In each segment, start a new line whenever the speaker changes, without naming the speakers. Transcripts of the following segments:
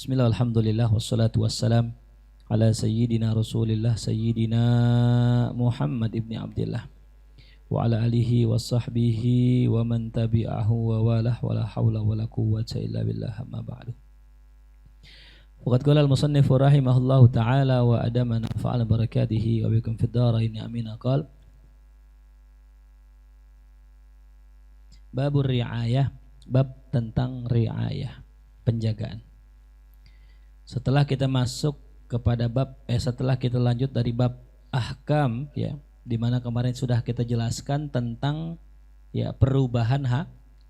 Bismillah, alhamdulillah, wassalatu wassalam ala sayyidina rasulillah sayyidina Muhammad ibni Abdillah wa ala alihi wa sahbihi wa man tabi'ahu wa walah wa la hawla wa la quwwata illa billah amma ba'du. Waqad qala al-musannifu rahimahullahu ta'ala wa adamana fa'ala barakatihi wa bikum fid dharain amin. Qala babur ri'ayah, bab tentang ri'ayah, penjagaan. Setelah kita masuk kepada setelah kita lanjut dari bab ahkam, ya, di mana kemarin sudah kita jelaskan tentang ya perubahan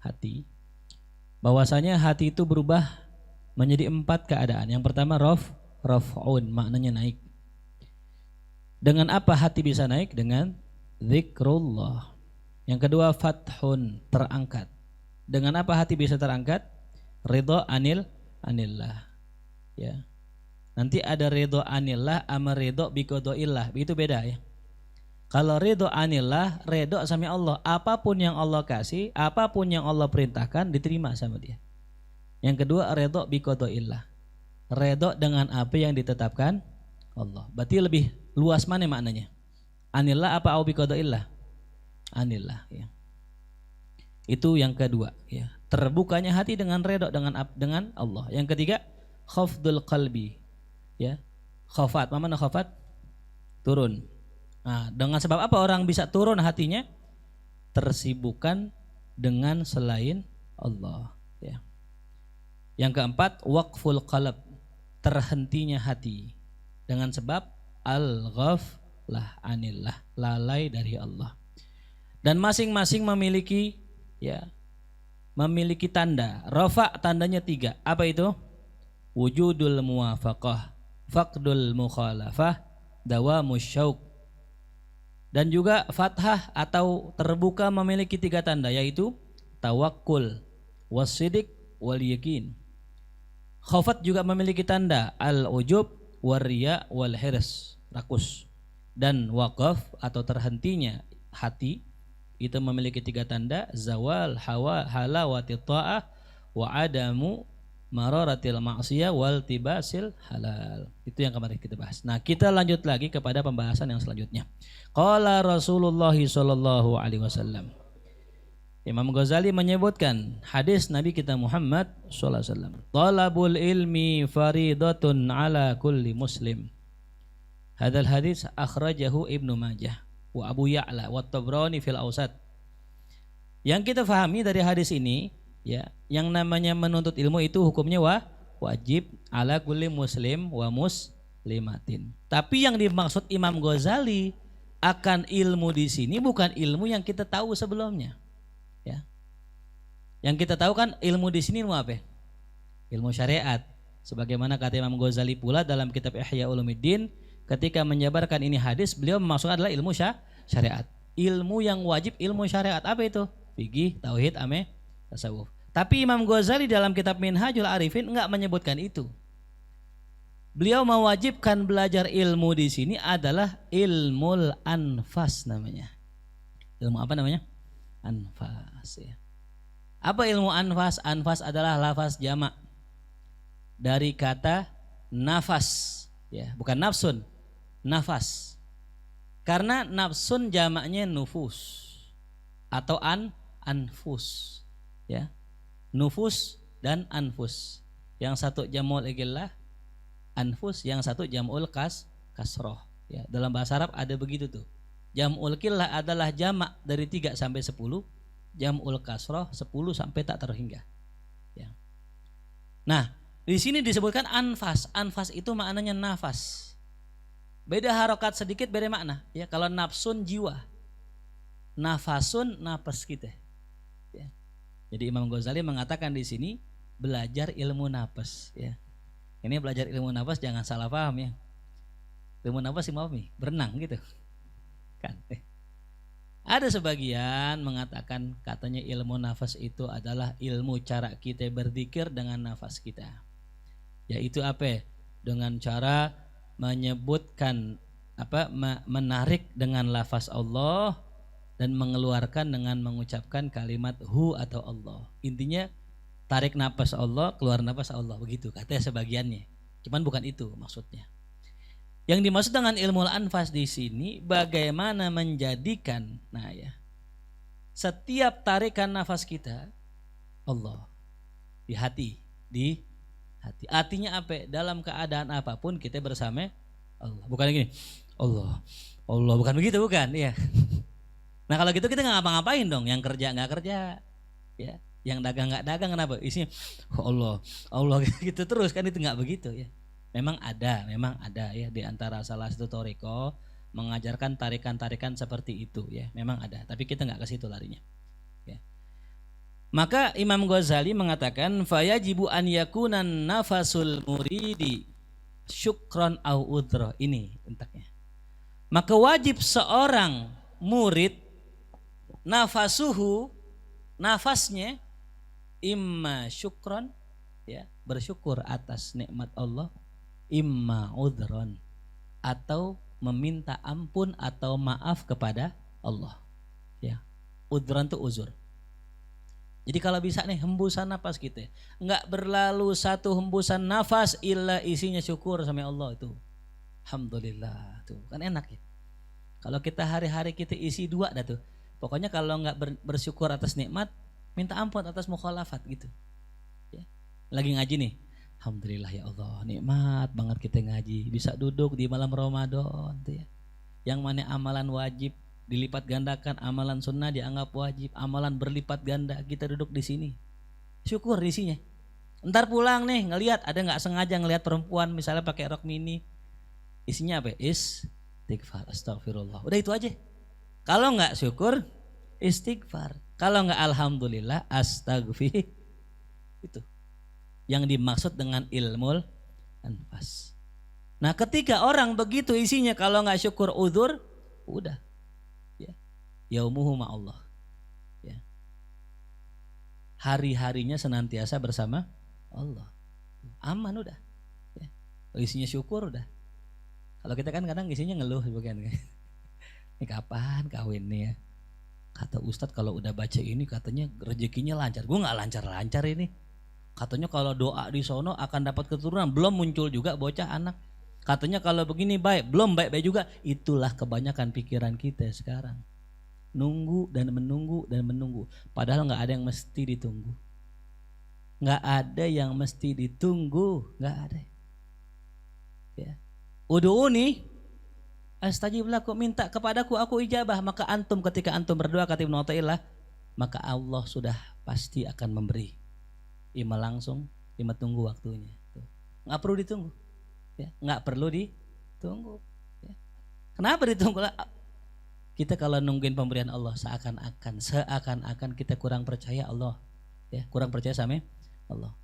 hati. Bahwasanya hati itu berubah menjadi 4 keadaan. Yang pertama raf'un, maknanya naik. Dengan apa hati bisa naik? Dengan zikrullah. Yang kedua fathun, terangkat. Dengan apa hati bisa terangkat? Ridha anillah. Ya. Nanti ada ridho anillah sama ridho biqada'illah. Itu beda ya. Kalau ridho anillah, ridho sama Allah. Apapun yang Allah kasih, apapun yang Allah perintahkan diterima sama dia. Yang kedua ridho biqada'illah. Ridho dengan apa yang ditetapkan Allah. Berarti lebih luas mana maknanya? Anillah apa au biqada'illah? Anillah ya. Itu yang kedua ya. Terbukanya hati dengan ridho dengan Allah. Yang ketiga khafdul qalbi, ya, khafat, mana khafat? Turun. Nah, dengan sebab apa orang bisa turun hatinya? Tersibukkan dengan selain Allah, ya. Yang keempat waqful qalb, terhentinya hati dengan sebab al-ghaflah anillah, lalai dari Allah. Dan masing-masing memiliki tanda. Rafa tandanya 3. Apa itu? Wujudul muwafaqah, faqdul mukhalafah, dawamus syauq. Dan juga fathah atau terbuka memiliki 3 tanda, yaitu tawakkul, wasidik, wal yakin. Khafat juga memiliki tanda al-ujub, wariya, wal hirs, rakus. Dan waqaf atau terhentinya hati itu memiliki 3 tanda, zawal halawati ta'ah wa adamu mararatil ma'siyah wal tibasil halal. Itu yang kemarin kita bahas. Nah, kita lanjut lagi kepada pembahasan yang selanjutnya. Qala Rasulullah sallallahu alaihi wasallam. Imam Ghazali menyebutkan hadis Nabi kita Muhammad sallallahu alaihi wasallam. Talabul ilmi faridatun ala kulli muslim. Hadzal hadis akhrajahu Ibnu Majah wa Abu Ya'la wa Tabrani fil Awsat. Yang kita fahami dari hadis ini, ya, yang namanya menuntut ilmu itu hukumnya wajib ala kulli muslim wa muslimatin. Tapi yang dimaksud Imam Ghazali akan ilmu di sini bukan ilmu yang kita tahu sebelumnya, ya. Yang kita tahu kan ilmu di sini ilmu apa? Ilmu syariat. Sebagaimana kata Imam Ghazali pula dalam kitab Ihya Ulumuddin, ketika menjabarkan ini hadis, beliau memasukkan adalah ilmu syariat. Ilmu yang wajib, ilmu syariat apa itu? Fikih, tauhid, tasawuf. Tapi Imam Ghazali dalam kitab Minhajul Arifin enggak menyebutkan itu. Beliau mewajibkan belajar ilmu di sini adalah ilmul anfas namanya. Ilmu apa namanya? Anfas, ya. Apa ilmu anfas? Anfas adalah lafaz jamak dari kata nafas, ya, bukan nafsun, nafas. Karena nafsun jamaknya nufus atau anfus. Ya, nufus dan anfus. Yang satu jamul igillah anfus, yang satu jamul kasroh. Ya, dalam bahasa Arab ada begitu tuh. Jamul killah adalah jamak dari 3 sampai 10, jamul kasroh 10 sampai tak terhingga. Ya. Nah, di sini disebutkan anfas. Anfas itu maknanya nafas. Beda harokat sedikit, beda makna. Ya, kalau nafsun jiwa, nafasun napas kita. Ya. Jadi Imam Ghazali mengatakan di sini belajar ilmu nafas, ya. Ini belajar ilmu nafas jangan salah paham, ya. Ilmu nafas berenang gitu. Kan. Ada sebagian mengatakan katanya ilmu nafas itu adalah ilmu cara kita berzikir dengan nafas kita. Yaitu apa? Dengan cara menyebutkan menarik dengan lafaz Allah dan mengeluarkan dengan mengucapkan kalimat hu atau Allah. Intinya tarik napas Allah, keluar napas Allah, begitu katanya sebagiannya. Cuman bukan itu maksudnya. Yang dimaksud dengan ilmu anfas di sini bagaimana menjadikan setiap tarikan nafas kita Allah di hati. Artinya apa? Dalam keadaan apapun kita bersama Allah. Bukan gini. Allah, bukan begitu, bukan? Ya. Nah, kalau gitu kita nggak ngapa-ngapain dong. Yang kerja nggak kerja, ya. Yang dagang nggak dagang, kenapa? Isinya Allah gitu terus, kan itu nggak begitu ya. Memang ada ya di antara salah satu toriko mengajarkan tarikan-tarikan seperti itu ya, memang ada, tapi kita nggak ke situ larinya ya. Maka Imam Ghazali mengatakan fayajibu an yakunan nafasul muridi syukron au udro, ini entaknya. Maka wajib seorang murid nafasnya imma syukron ya, bersyukur atas nikmat Allah, imma udron, atau meminta ampun atau maaf kepada Allah ya. Udron itu uzur. Jadi kalau bisa nih hembusan nafas kita enggak berlalu satu hembusan nafas illa isinya syukur sama Allah, itu alhamdulillah, tuh kan enak ya. Kalau kita hari-hari kita isi dua dah tuh. Pokoknya kalau enggak bersyukur atas nikmat, minta ampun atas mukhalafat gitu ya. Lagi ngaji nih, alhamdulillah ya Allah, nikmat banget kita ngaji, bisa duduk di malam Ramadan tuh ya. Yang mana amalan wajib dilipat gandakan, amalan sunnah dianggap wajib, amalan berlipat ganda, kita duduk di sini. Syukur isinya. Ntar pulang nih ngelihat ada nggak sengaja ngelihat perempuan misalnya pakai rok mini, isinya apa? Istighfar, astagfirullah. Udah itu aja. Kalau nggak syukur, istighfar. Kalau nggak alhamdulillah, astagfir. Itu yang dimaksud dengan ilmul anfas. Nah, ketika orang begitu isinya, kalau nggak syukur udzur, udah ya, yaumuhu ma'allah ya, hari-harinya senantiasa bersama Allah, aman udah ya. Isinya syukur udah. Kalau kita kan kadang isinya ngeluh bukan kan. Ini kapan kawin nih ya, kata Ustadz kalau udah baca ini katanya rezekinya lancar. Gue nggak lancar-lancar ini. Katanya kalau doa di sono akan dapat keturunan, belum muncul juga bocah anak. Katanya kalau begini baik, belum baik-baik juga. Itulah kebanyakan pikiran kita sekarang. Nunggu dan menunggu dan menunggu. Padahal nggak ada yang mesti ditunggu. Nggak ada yang mesti ditunggu, nggak ada. Ya. Udu'uni astajib lakum, minta kepadaku aku ijabah. Maka antum ketika antum berdoa kata Ibnu Athaillah, maka Allah sudah pasti akan memberi. Ima langsung, ima tunggu waktunya. Nggak perlu ditunggu, ya. Nggak perlu ditunggu. Ya. Kenapa ditunggu? Kita kalau nungguin pemberian Allah seakan-akan kita kurang percaya Allah, ya, kurang percaya sama Allah.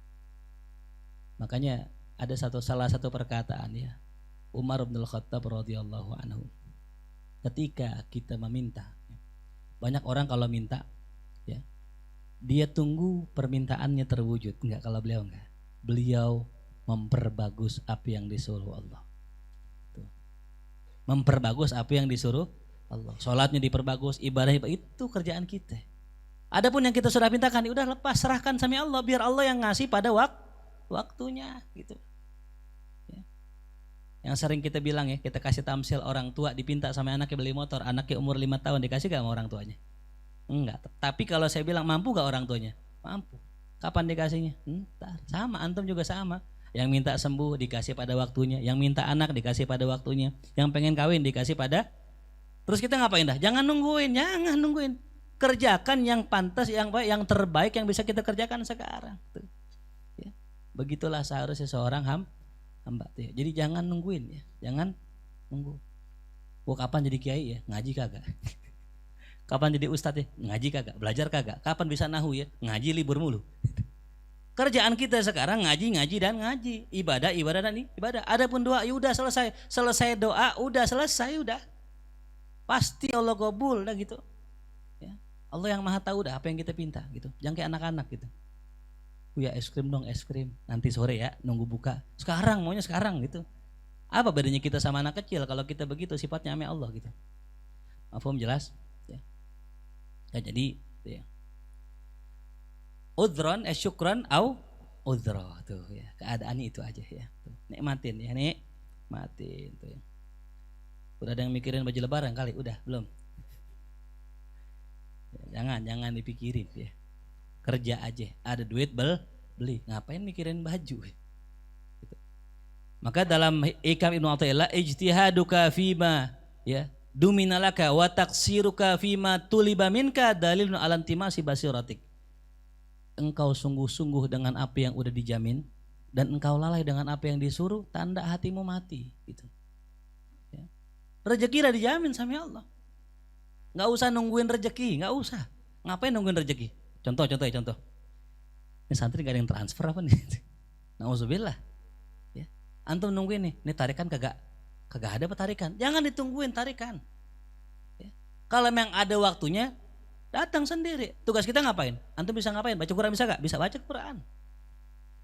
Makanya ada salah satu perkataan ya, Umar bin Khattab radhiyallahu anhu. Ketika kita meminta, banyak orang kalau minta, ya, dia tunggu permintaannya terwujud. Enggak, kalau beliau enggak. Beliau memperbagus apa yang disuruh Allah. Tuh. Memperbagus apa yang disuruh Allah. Sholatnya diperbagus, ibadahnya, itu kerjaan kita. Adapun yang kita sudah mintakan, udah lepas, serahkan sama Allah, biar Allah yang ngasih pada waktunya gitu. Ya. Yang sering kita bilang ya, kita kasih tamsil orang tua dipinta sama anaknya beli motor, anaknya umur 5 tahun dikasih gak sama orang tuanya? Enggak. Tapi kalau saya bilang mampu gak orang tuanya? Mampu. Kapan dikasihnya? Entar. Sama, antum juga sama. Yang minta sembuh dikasih pada waktunya, yang minta anak dikasih pada waktunya, yang pengen kawin dikasih pada. Terus kita ngapain dah? Jangan nungguin. Kerjakan yang pantas, yang baik, yang terbaik yang bisa kita kerjakan sekarang. Tuh. Ya. Begitulah seharusnya seorang hamba. Tuh. Jadi jangan nungguin ya, jangan nunggu. Kapan jadi kiai ya? Ngaji kagak? Kapan jadi ustadz ya? Ngaji kagak? Belajar kagak? Kapan bisa nahu ya? Ngaji libur mulu. Kerjaan kita sekarang ngaji dan ngaji, ibadah dan ibadah. Adapun doa ya udah selesai doa udah selesai udah. Pasti Allah kabul dah gitu. Ya. Allah yang maha tahu dah apa yang kita pinta gitu. Jangan kayak anak-anak gitu. Ya es krim dong, es krim. Nanti sore ya, nunggu buka. Sekarang maunya sekarang gitu. Apa bedanya kita sama anak kecil kalau kita begitu sifatnya ame Allah gitu. Mafhum jelas? Ya. Ya jadi ya. Udhron, syukron, au udhro tuh ya. Keadaannya itu aja ya. Tuh. Nikmatin ya, nikmatin tuh ya. Udah ada yang mikirin baju lebaran kali? Udah, belum? Jangan dipikirin ya. Kerja aja, ada duit beli. Ngapain mikirin baju? Gitu. Maka dalam Ikam Ibnu Athaillah, ijtihaduka fima ya duminalaka wa taqsiruka fima tuliba minka dalilun ala intimasi basiratik. Engkau sungguh-sungguh dengan apa yang udah dijamin dan engkau lalai dengan apa yang disuruh, tanda hatimu mati gitu. Ya. Rezeki udah dijamin sama Allah. Nggak usah nungguin rezeki, nggak usah. Ngapain nungguin rezeki? Contoh. Ini santri gak ada yang transfer apa nih? Nauzubillah. Ya. Antum nungguin nih, ini tarikan kagak ada tarikan. Jangan ditungguin tarikan. Ya. Kalau memang ada waktunya, datang sendiri. Tugas kita ngapain? Antum bisa ngapain? Baca Quran bisa gak? Bisa baca Quran.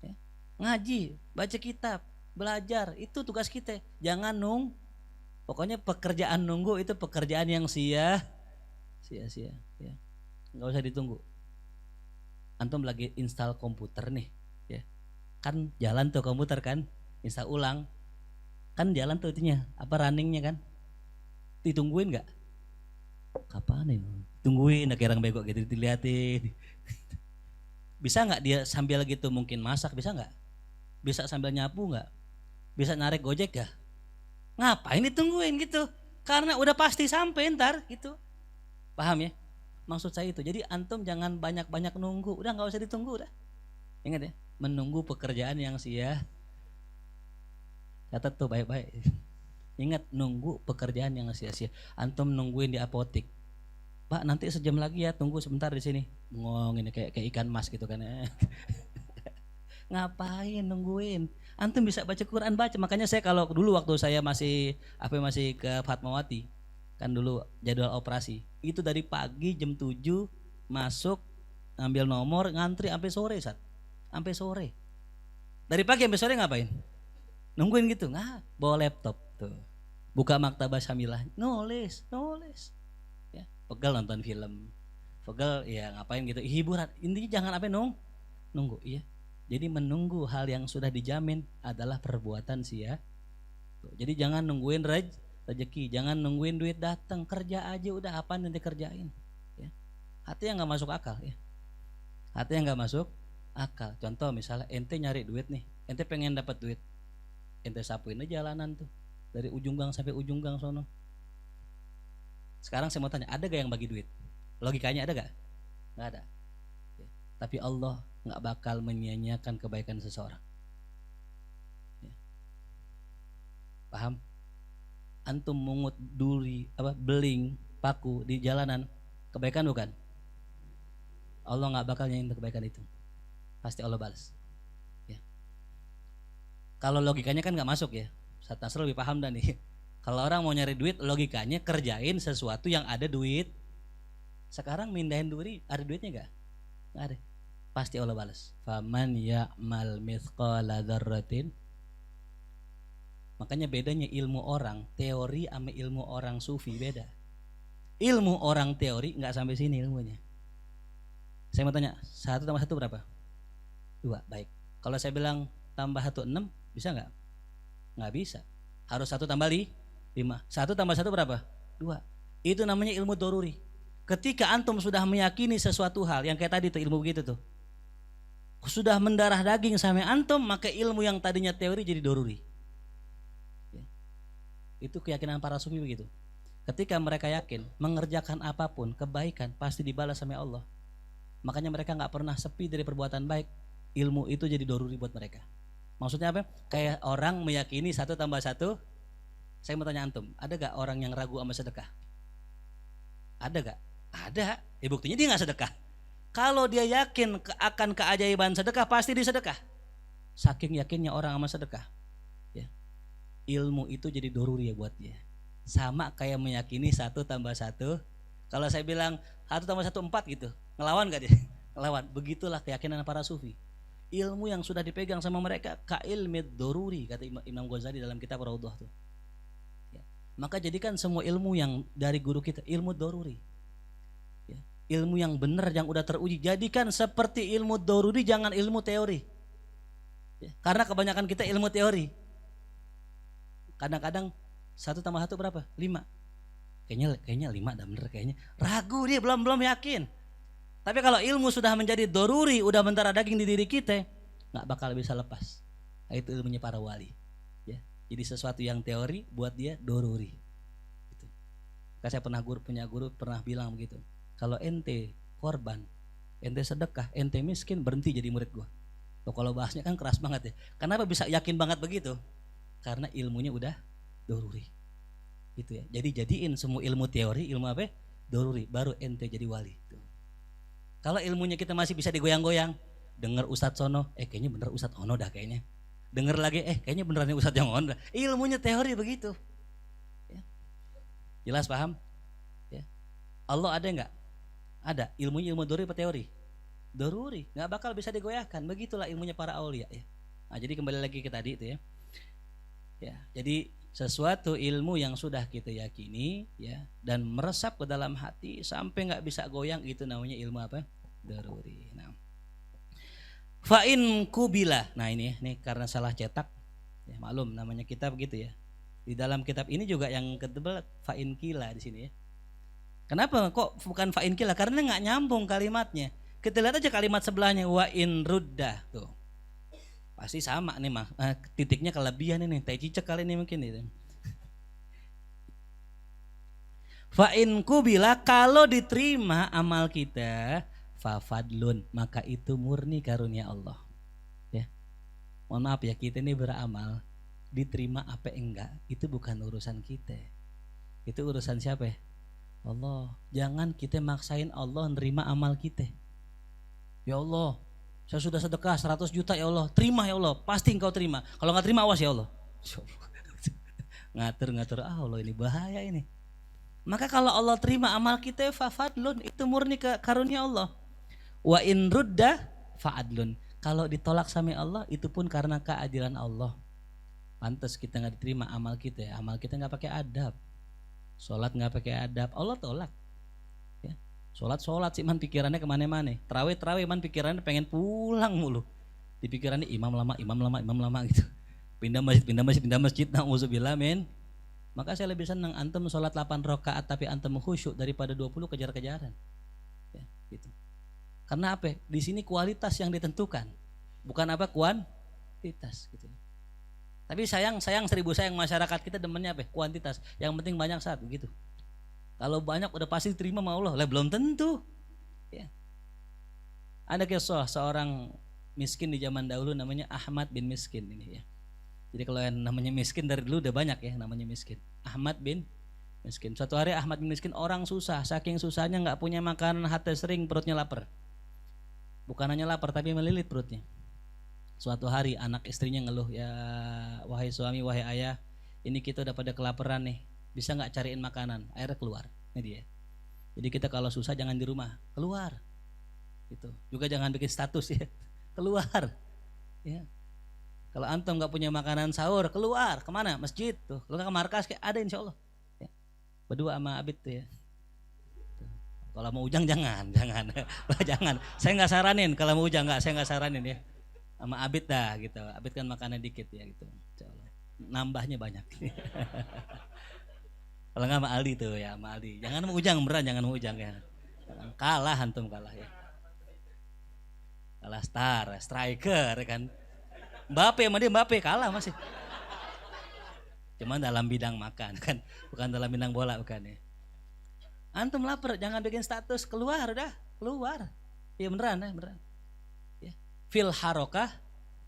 Ya. Ngaji, baca kitab, belajar. Itu tugas kita. Jangan pokoknya pekerjaan nunggu itu pekerjaan yang sia-sia. Ya. Nggak usah ditunggu. Antum lagi install komputer nih, ya. Kan jalan tuh komputer kan, install ulang. Kan jalan tuh itunya, runningnya kan. Ditungguin nggak? Kapan nih? Tungguin, kayak orang bego gitu diliatin. Bisa nggak dia sambil gitu mungkin masak, bisa nggak? Bisa sambil nyapu nggak? Bisa narik gojek gak? Ngapain ditungguin gitu? Karena udah pasti sampai ntar gitu. Paham ya? Maksud saya itu. Jadi antum jangan banyak-banyak nunggu. Udah nggak usah ditunggu udah. Ingat ya, menunggu pekerjaan yang sia. Catat tuh baik-baik. Ingat, nunggu pekerjaan yang sia-sia. Antum nungguin di apotik. Pak, nanti sejam lagi ya, tunggu sebentar di sini. Bengong ini kayak ikan mas gitu kan. Ngapain nungguin? Antum bisa baca Quran, baca. Makanya saya kalau dulu waktu saya masih ke Fatmawati, kan dulu jadwal operasi. Itu dari pagi jam 7 masuk, ambil nomor, ngantri sampai sore, sampai sore. Dari pagi sampai sore ngapain? Nungguin gitu. Bawa laptop tuh. Buka maktabah syamilah, nulis. Ya, pegel nonton film. Pegel ya ngapain gitu, hiburan. Intinya jangan nunggu, iya. Jadi menunggu hal yang sudah dijamin adalah perbuatan sia. Jadi jangan nungguin rezeki, jangan nungguin duit datang, kerja aja udah, apa yang dikerjain. Ya. Hati yang nggak masuk akal ya. Hati yang nggak masuk akal. Contoh misalnya ente nyari duit nih, ente pengen dapat duit, ente sapuin aja jalanan tuh dari ujung gang sampai ujung gang sono. Sekarang saya mau tanya, ada gak yang bagi duit? Logikanya ada gak? Nggak ada. Ya. Tapi Allah nggak bakal menyia-nyiakan kebaikan seseorang. Ya. Paham? Antum mungut duri, beling, paku di jalanan, kebaikan bukan? Allah nggak bakal nyanyiin kebaikan itu. Pasti Allah balas. Ya. Kalau logikanya kan nggak masuk ya. Ustaz Nasr lebih paham dan nih. Kalau orang mau nyari duit, logikanya kerjain sesuatu yang ada duit. Sekarang mindahin duri, ada duitnya nggak? Nggak ada. Pasti Allah balas. Faman ya'mal mithqala dzarratin. Makanya bedanya ilmu orang teori sama ilmu orang sufi beda. Ilmu orang teori nggak sampai sini ilmunya. Saya mau tanya, 1 tambah 1 berapa? 2, baik. Kalau saya bilang tambah 1 6, bisa nggak? Nggak bisa. Harus 1 tambah 5. 1 tambah 1 berapa? 2. Itu namanya ilmu doruri. Ketika antum sudah meyakini sesuatu hal yang kayak tadi tuh ilmu begitu tuh, sudah mendarah daging sama antum, maka ilmu yang tadinya teori jadi doruri. Ya. Itu keyakinan para sufi begitu. Ketika mereka yakin mengerjakan apapun kebaikan pasti dibalas sama Allah, makanya mereka nggak pernah sepi dari perbuatan baik. Ilmu itu jadi doruri buat mereka. Maksudnya apa? Kayak orang meyakini 1 tambah 1. Saya mau tanya antum, ada gak orang yang ragu sama sedekah? Ada gak? Ada. Buktinya dia gak sedekah. Kalau dia yakin akan keajaiban sedekah, pasti disedekah. Saking yakinnya orang sama sedekah. Ya. Ilmu itu jadi doruri ya buat dia. Sama kayak meyakini 1 tambah 1. Kalau saya bilang 1 tambah 1 4 gitu, ngelawan gak dia? Ngelawan. Begitulah keyakinan para sufi. Ilmu yang sudah dipegang sama mereka kailmid doruri, kata Imam Ghazali dalam kitab Raudhah tuh. Ya. Maka jadikan semua ilmu yang dari guru kita ilmu doruri. Ya. ilmu yang benar yang udah teruji. Jadikan seperti ilmu doruri, jangan ilmu teori. Karena kebanyakan kita ilmu teori. Kadang-kadang 1 tambah 1 berapa? 5. Kayaknya 5 dah bener kayaknya. Ragu dia, belum yakin. Tapi kalau ilmu sudah menjadi doruri, udah mendarah daging di diri kita, nggak bakal bisa lepas. Itu ilmunya para wali. Ya, jadi sesuatu yang teori buat dia doruri. Gitu. Saya punya guru pernah bilang begitu. Kalau ente korban, ente sedekah, ente miskin, berhenti jadi murid gua. Tuh, kalau bahasnya kan keras banget ya. Kenapa bisa yakin banget begitu? Karena ilmunya udah doruri. Gitu ya. Jadi jadiin semua ilmu teori, ilmu apa? Doruri, baru ente jadi wali. Tuh. Kalau ilmunya kita masih bisa digoyang-goyang, dengar Ustadz Sono, kayaknya bener Ustadz Ono dah kayaknya. Dengar lagi, kayaknya beneran Ustadz yang Ono. Ilmunya teori begitu. Ya. Jelas paham? Ya. Allah ada enggak? Ada. Ilmunya ilmu doruri apa teori? Doruri, nggak bakal bisa digoyahkan. Begitulah ilmunya para aulia ya. Nah, jadi kembali lagi ke tadi itu ya. Ya, jadi sesuatu ilmu yang sudah kita yakini ya dan meresap ke dalam hati sampai nggak bisa goyang, itu namanya ilmu apa? Doruri. Nah, fa'in kubila. Nah ini karena salah cetak ya, maklum namanya kitab gitu ya. Di dalam kitab ini juga yang ketebal fa'in kila di sini ya. Kenapa kok bukan fa'in kila? Karena nggak nyambung kalimatnya. Kita lihat aja kalimat sebelahnya, wa in ruddah tuh. Pasti sama nih mah. Titiknya kelebihan ini, tai cicak kali ini mungkin itu. Fa in kubila, kalau diterima amal kita, fa fadlun, maka itu murni karunia Allah. Ya. Mohon maaf ya, kita ini beramal, diterima apa enggak, itu bukan urusan kita. Itu urusan siapa ya? Allah. Jangan kita maksain Allah nerima amal kita. Ya Allah, saya sudah sedekah 100 juta ya Allah, terima ya Allah, pasti engkau terima. Kalau nggak terima awas ya Allah. Ngatur Allah, ini bahaya ini. Maka kalau Allah terima amal kita, fafadlun, itu murni karunia Allah. Wa in rudda fa'adlun. Kalau ditolak sama Allah, itu pun karena keadilan Allah. Pantas kita nggak diterima amal kita. Amal kita nggak pakai adab, sholat nggak pakai adab, Allah tolak. Sholat sih man pikirannya kemana-mana. Terawih man pikirannya pengen pulang mulu. Di pikirannya imam lama gitu. Pindah masjid. Na'udzubillah min. Maka saya lebih senang antum sholat 8 rakaat tapi antum khusyuk daripada 20 kejar-kejaran. Ya, gitu. Karena apa? Di sini kualitas yang ditentukan, bukan apa kuantitas gitu. Tapi sayang masyarakat kita demennya apa? Kuantitas. Yang penting banyak saat begitu. Kalau banyak udah pasti diterima sama Allah. Lah belum tentu. Ya. Ada kisah seorang miskin di zaman dahulu namanya Ahmad bin Miskin ini ya. Jadi kalau yang namanya miskin dari dulu udah banyak ya namanya miskin. Ahmad bin Miskin. Suatu hari Ahmad bin Miskin orang susah, saking susahnya nggak punya makanan, hati sering perutnya lapar. Bukan hanya lapar tapi melilit perutnya. Suatu hari anak istrinya ngeluh, ya wahai suami, wahai ayah, ini kita udah pada kelaparan nih. Bisa nggak cariin makanan? Akhirnya keluar. Ini dia. Jadi kita kalau susah jangan di rumah, keluar. Gitu. Juga jangan bikin status ya. Keluar. Ya. Kalau antum nggak punya makanan sahur, keluar. Kemana? Masjid tuh. Kalau ke markas ada insya Allah. Ya. Berdua sama Abid tuh ya. Tuh. Kalau mau Ujang jangan. Jangan. Saya nggak saranin. Kalau mau Ujang saya nggak saranin ya. Sama Abid dah gitu. Abid kan makannya dikit ya gitu. Insya Allah. Nambahnya banyak. Kalau nggak sama Aldi tuh ya, sama Aldi. Jangan mau Ujang, beneran jangan mau Ujang ya. Kalah antum kalah ya. Kalah striker kan. Mbappe sama dia Mbappe kalah masih. Cuman dalam bidang makan kan, bukan dalam bidang bola bukan ya. Antum lapar, jangan bikin status, keluar udah, keluar. Iya beneran ya, beneran. Ya. Fil harokah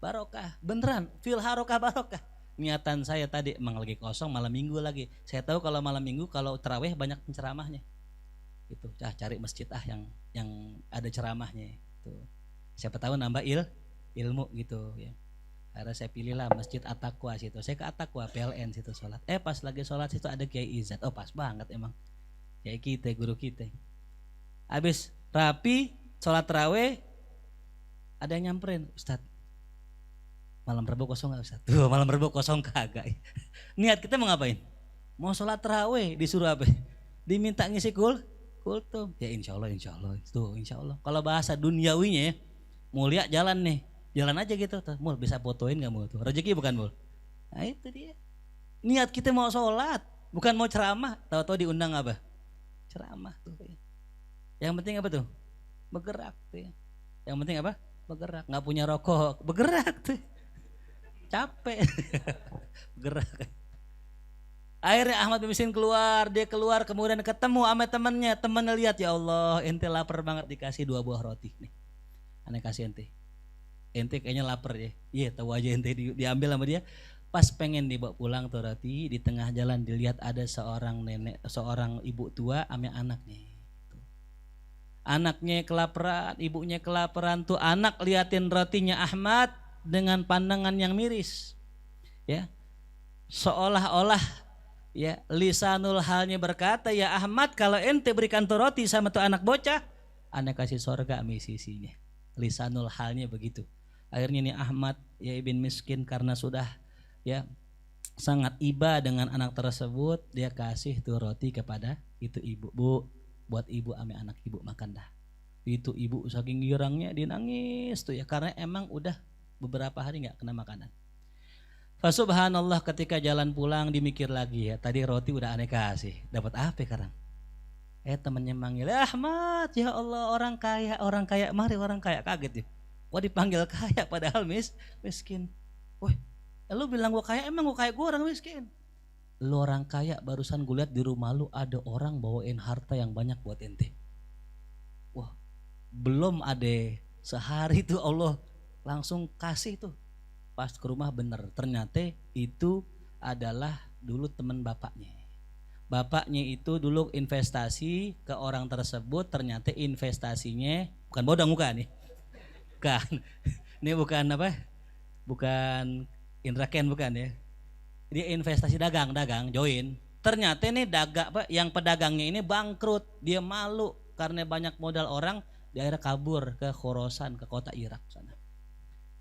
barokah, beneran. Fil harokah barokah. Niatan saya tadi emang lagi kosong malam minggu lagi. Saya tahu kalau malam minggu kalau tarawih banyak penceramahnya. Itu, cari masjid yang ada ceramahnya. Tuh. Siapa tahu nambah ilmu gitu ya. Akhirnya saya pilihlah Masjid At-Taqwa situ. Saya ke At-Taqwa PLN situ sholat. Pas lagi sholat situ ada Kiai Izzat. Oh pas banget emang. Kiai kita, guru kita. Habis rapi sholat tarawih ada yang nyamperin, Ustadz. Malam Rabu kosong gak Ustaz? Tuh malam Rabu kosong kagak. Niat kita mau ngapain? Mau sholat tarawih disuruh apa? Diminta ngisi kultum. Ya insya Allah tuh insya Allah. Kalau bahasa duniawinya ya, mulia jalan nih, jalan aja gitu tuh. Mul bisa fotoin nggak mul tuh? Rezeki bukan mul? Nah itu dia. Niat kita mau sholat, bukan mau ceramah. Tahu-tahu diundang apa? Ceramah tuh. Yang penting apa tuh? Bergerak tuh. Yang penting apa? Bergerak. Nggak punya rokok, bergerak tuh. Capek, bergerak. Akhirnya Ahmad bin Miskin keluar, dia keluar kemudian ketemu sama temannya lihat, ya Allah ente lapar banget, dikasih 2 buah roti nih. Aneh kasih ente kayaknya lapar ya. Iya tahu aja ente diambil sama dia. Pas pengen dibawa pulang tuh roti, di tengah jalan dilihat ada seorang ibu tua sama anaknya. Anaknya kelaparan, ibunya kelaparan tuh, anak liatin rotinya Ahmad dengan pandangan yang miris. Ya. Seolah-olah ya lisanul halnya berkata, ya Ahmad kalau ente berikan tuh roti sama tuh anak bocah, ane kasih sorga sisinya. Lisanul halnya begitu. Akhirnya nih Ahmad ya ibn Miskin karena sudah ya sangat iba dengan anak tersebut, dia kasih tuh roti kepada itu ibu. Bu, buat ibu ame anak ibu makan dah. Itu ibu saking girangnya dia nangis tuh ya, karena emang udah beberapa hari nggak kena makanan. Subhanallah, ketika jalan pulang dimikir lagi ya, tadi roti udah aneh kasih, dapat apa sekarang? Temennya manggil, Ahmad, ya Allah orang kaya, mari orang kaya, kaget ya. Wah dipanggil kaya padahal miskin. Wah, lu bilang gua kaya, emang gua kaya, gua orang miskin. Lu orang kaya, barusan gue lihat di rumah lu ada orang bawain harta yang banyak buat ente. Wah, belum ada sehari tuh Allah langsung kasih tuh. Pas ke rumah bener, ternyata itu adalah dulu teman bapaknya. Bapaknya itu dulu investasi ke orang tersebut, ternyata investasinya bukan bodong bukan nih. Bukan. Ini bukan apa? Bukan Indraken bukan ya. Dia investasi dagang join. Ternyata nih yang pedagangnya ini bangkrut, dia malu karena banyak modal orang, di akhirnya kabur ke Khorasan, ke kota Irak sana.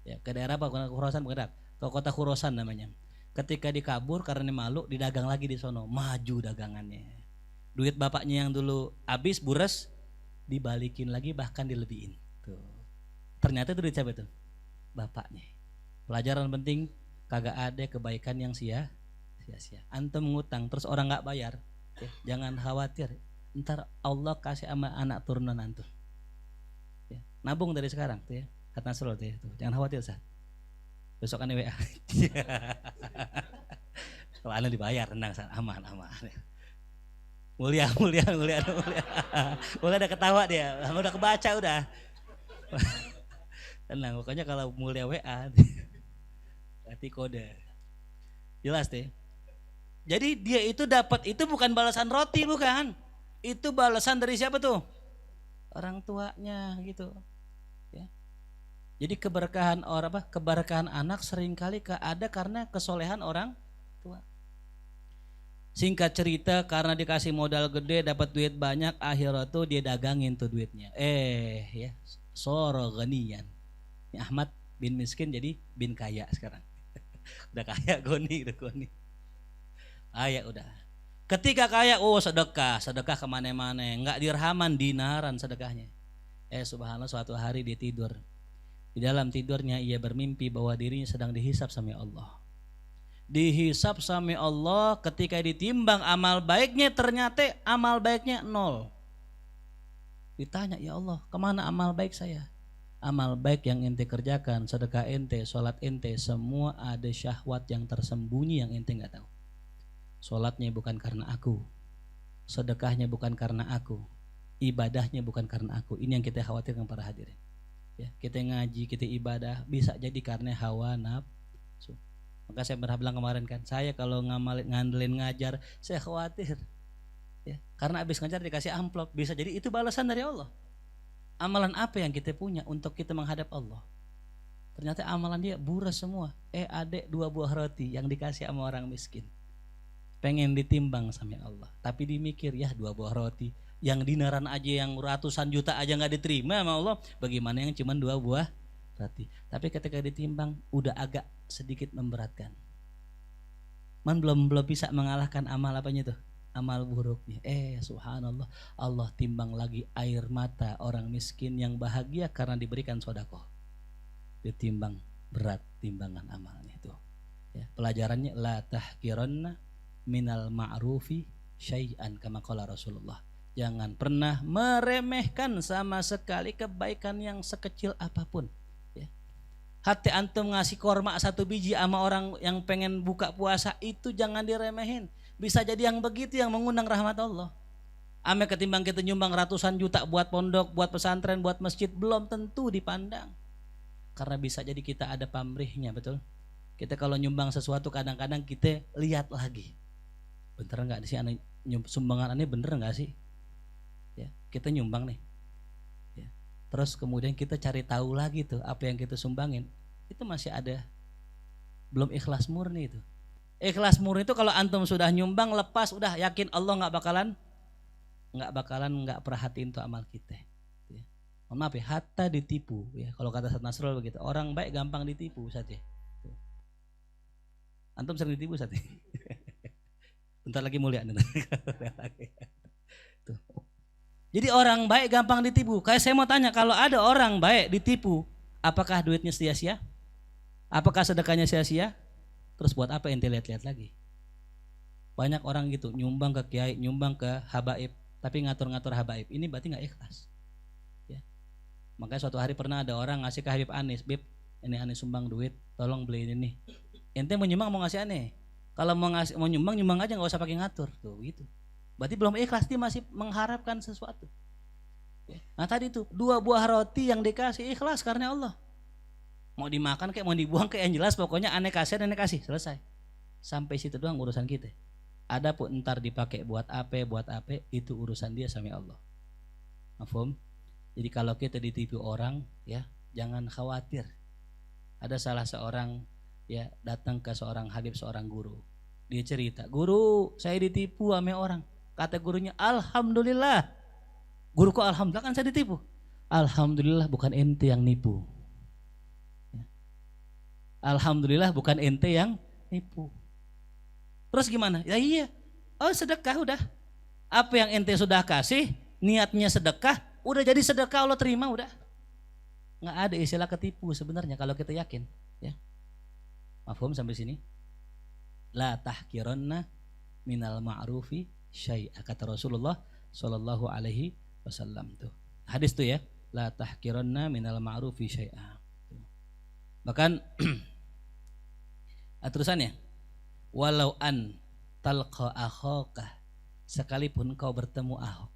Ya, ke daerah apa? Khorasan bukan, ke kota Khorasan namanya. Ketika dikabur karena malu, didagang lagi di sono, maju dagangannya. Duit bapaknya yang dulu habis buras dibalikin lagi, bahkan dilebihin. Tuh. Ternyata itu duit siapa tuh? Bapaknya. Pelajaran penting, kagak ada kebaikan yang sia-sia. Antum ngutang terus orang nggak bayar, ya, jangan khawatir. Ntar Allah kasih sama anak turunan antum. Ya, nabung dari sekarang tuh ya. Kata Nasrul tuh, jangan khawatir Ustaz. Besok kan WA. Kalau anda dibayar tenang Ustaz, aman. Mulia. Mulia udah ketawa dia, udah kebaca udah. Tenang, pokoknya kalau mulia WA berarti kode. Jelas deh. Jadi dia itu dapat itu bukan balasan roti, bukan. Itu balasan dari siapa tuh? Orang tuanya gitu. Jadi keberkahan keberkahan anak seringkali ada karena kesolehan orang tua. Singkat cerita, karena dikasih modal gede, dapat duit banyak, akhirnya tuh dia dagangin tuh duitnya. Ya, soro ganian. Ahmad bin Miskin jadi bin kaya sekarang. Udah kaya goni. Udah. Ketika kaya, sedekah kemana-mana, nggak dirhaman, dinaran sedekahnya. Subhanallah, suatu hari dia tidur. Di dalam tidurnya ia bermimpi bahwa dirinya sedang dihisap sama Allah. Dihisap sama Allah, ketika ditimbang amal baiknya ternyata amal baiknya 0. Ditanya, ya Allah kemana amal baik saya? Amal baik yang ente kerjakan, sedekah ente, sholat ente, semua ada syahwat yang tersembunyi yang ente gak tahu. Sholatnya bukan karena aku, sedekahnya bukan karena aku, ibadahnya bukan karena aku. Ini yang kita khawatirkan para hadirin. Ya, kita ngaji, kita ibadah bisa jadi karena hawa nafsu. Maka saya pernah bilang kemarin kan, saya kalau ngandelin ngajar, saya khawatir. Ya, karena habis ngajar dikasih amplop, bisa jadi itu balasan dari Allah. Amalan apa yang kita punya untuk kita menghadap Allah? Ternyata amalan dia buras semua. Adek 2 buah roti yang dikasih sama orang miskin. Pengen ditimbang sama Allah, tapi dimikir ya 2 buah roti. Yang dinaran aja yang ratusan juta aja nggak diterima sama Allah, bagaimana yang cuma 2 buah roti? Tapi ketika ditimbang udah agak sedikit memberatkan. Belum bisa mengalahkan amal apanya tuh? amal buruknya. Subhanallah, Allah timbang lagi air mata orang miskin yang bahagia karena diberikan sedekah. Ditimbang berat timbangan amalnya itu. Ya, pelajarannya la tahqiranna minal ma'rufi syai'an kama qala Rasulullah. Jangan pernah meremehkan sama sekali kebaikan yang sekecil apapun. Ya. Hati antum ngasih korma 1 biji sama orang yang pengen buka puasa itu jangan diremehin. Bisa jadi yang begitu yang mengundang rahmat Allah. Ame ketimbang kita nyumbang ratusan juta buat pondok, buat pesantren, buat masjid, belum tentu dipandang. Karena bisa jadi kita ada pamrihnya, betul. Kita kalau nyumbang sesuatu kadang-kadang kita lihat lagi. Bener nggak sih aneh, sumbangan aneh bener nggak sih? Ya, kita nyumbang nih. Ya. Terus kemudian kita cari tahu lagi tuh apa yang kita sumbangin. Itu masih ada belum ikhlas murni itu. Ikhlas murni itu kalau antum sudah nyumbang lepas udah yakin Allah nggak bakalan perhatiin tuh amal kita. Ya. Mohon maaf ya, hatta ditipu ya. Kalau kata Ustaz Nasrul begitu, orang baik gampang ditipu saja. Antum sering ditipu saja. Bentar lagi mulia. Tuh. Jadi orang baik gampang ditipu. Kayak saya mau tanya, kalau ada orang baik ditipu, apakah duitnya sia-sia? Apakah sedekahnya sia-sia? Terus buat apa ente lihat-lihat lagi? Banyak orang gitu, nyumbang ke kiai, nyumbang ke habaib, tapi ngatur-ngatur habaib. Ini berarti nggak ikhlas. Ya. Makanya suatu hari pernah ada orang ngasih ke Habib Anis, Bib, ini Anis sumbang duit, tolong beli ini. Ente mau nyumbang mau ngasih aneh. Kalau mau nyumbang aja, nggak usah pakai ngatur. Tuh gitu. Berarti belum ikhlas, dia masih mengharapkan sesuatu. Nah tadi tuh 2 buah roti yang dikasih ikhlas karena Allah. Mau dimakan kayak mau dibuang kayak yang jelas, pokoknya aneh kasih selesai. Sampai situ doang urusan kita. Ada pun ntar dipakai buat apa itu urusan dia sama Allah. Mafhum? Jadi kalau kita ditipu orang ya jangan khawatir. Ada salah seorang ya datang ke seorang habib, seorang guru. Dia cerita, "Guru, saya ditipu sama orang." Kata gurunya, "Alhamdulillah." Guru, kok alhamdulillah, kan saya ditipu? "Alhamdulillah bukan ente yang nipu." Ya. Alhamdulillah bukan ente yang nipu. Terus gimana? Ya iya. Oh sedekah udah. Apa yang ente sudah kasih, niatnya sedekah, udah jadi sedekah Allah terima udah. Nggak ada istilah ketipu sebenarnya kalau kita yakin. Ya. Mafhum sampai sini? La tahqiranna minal ma'rufi syai'a, kata Rasulullah sallallahu alaihi wasallam tuh. Hadis tuh ya, la tahqiranna minal ma'rufi syai'a. Bahkan terusannya, walau an talqa akhaka, sekalipun kau bertemu Ahok.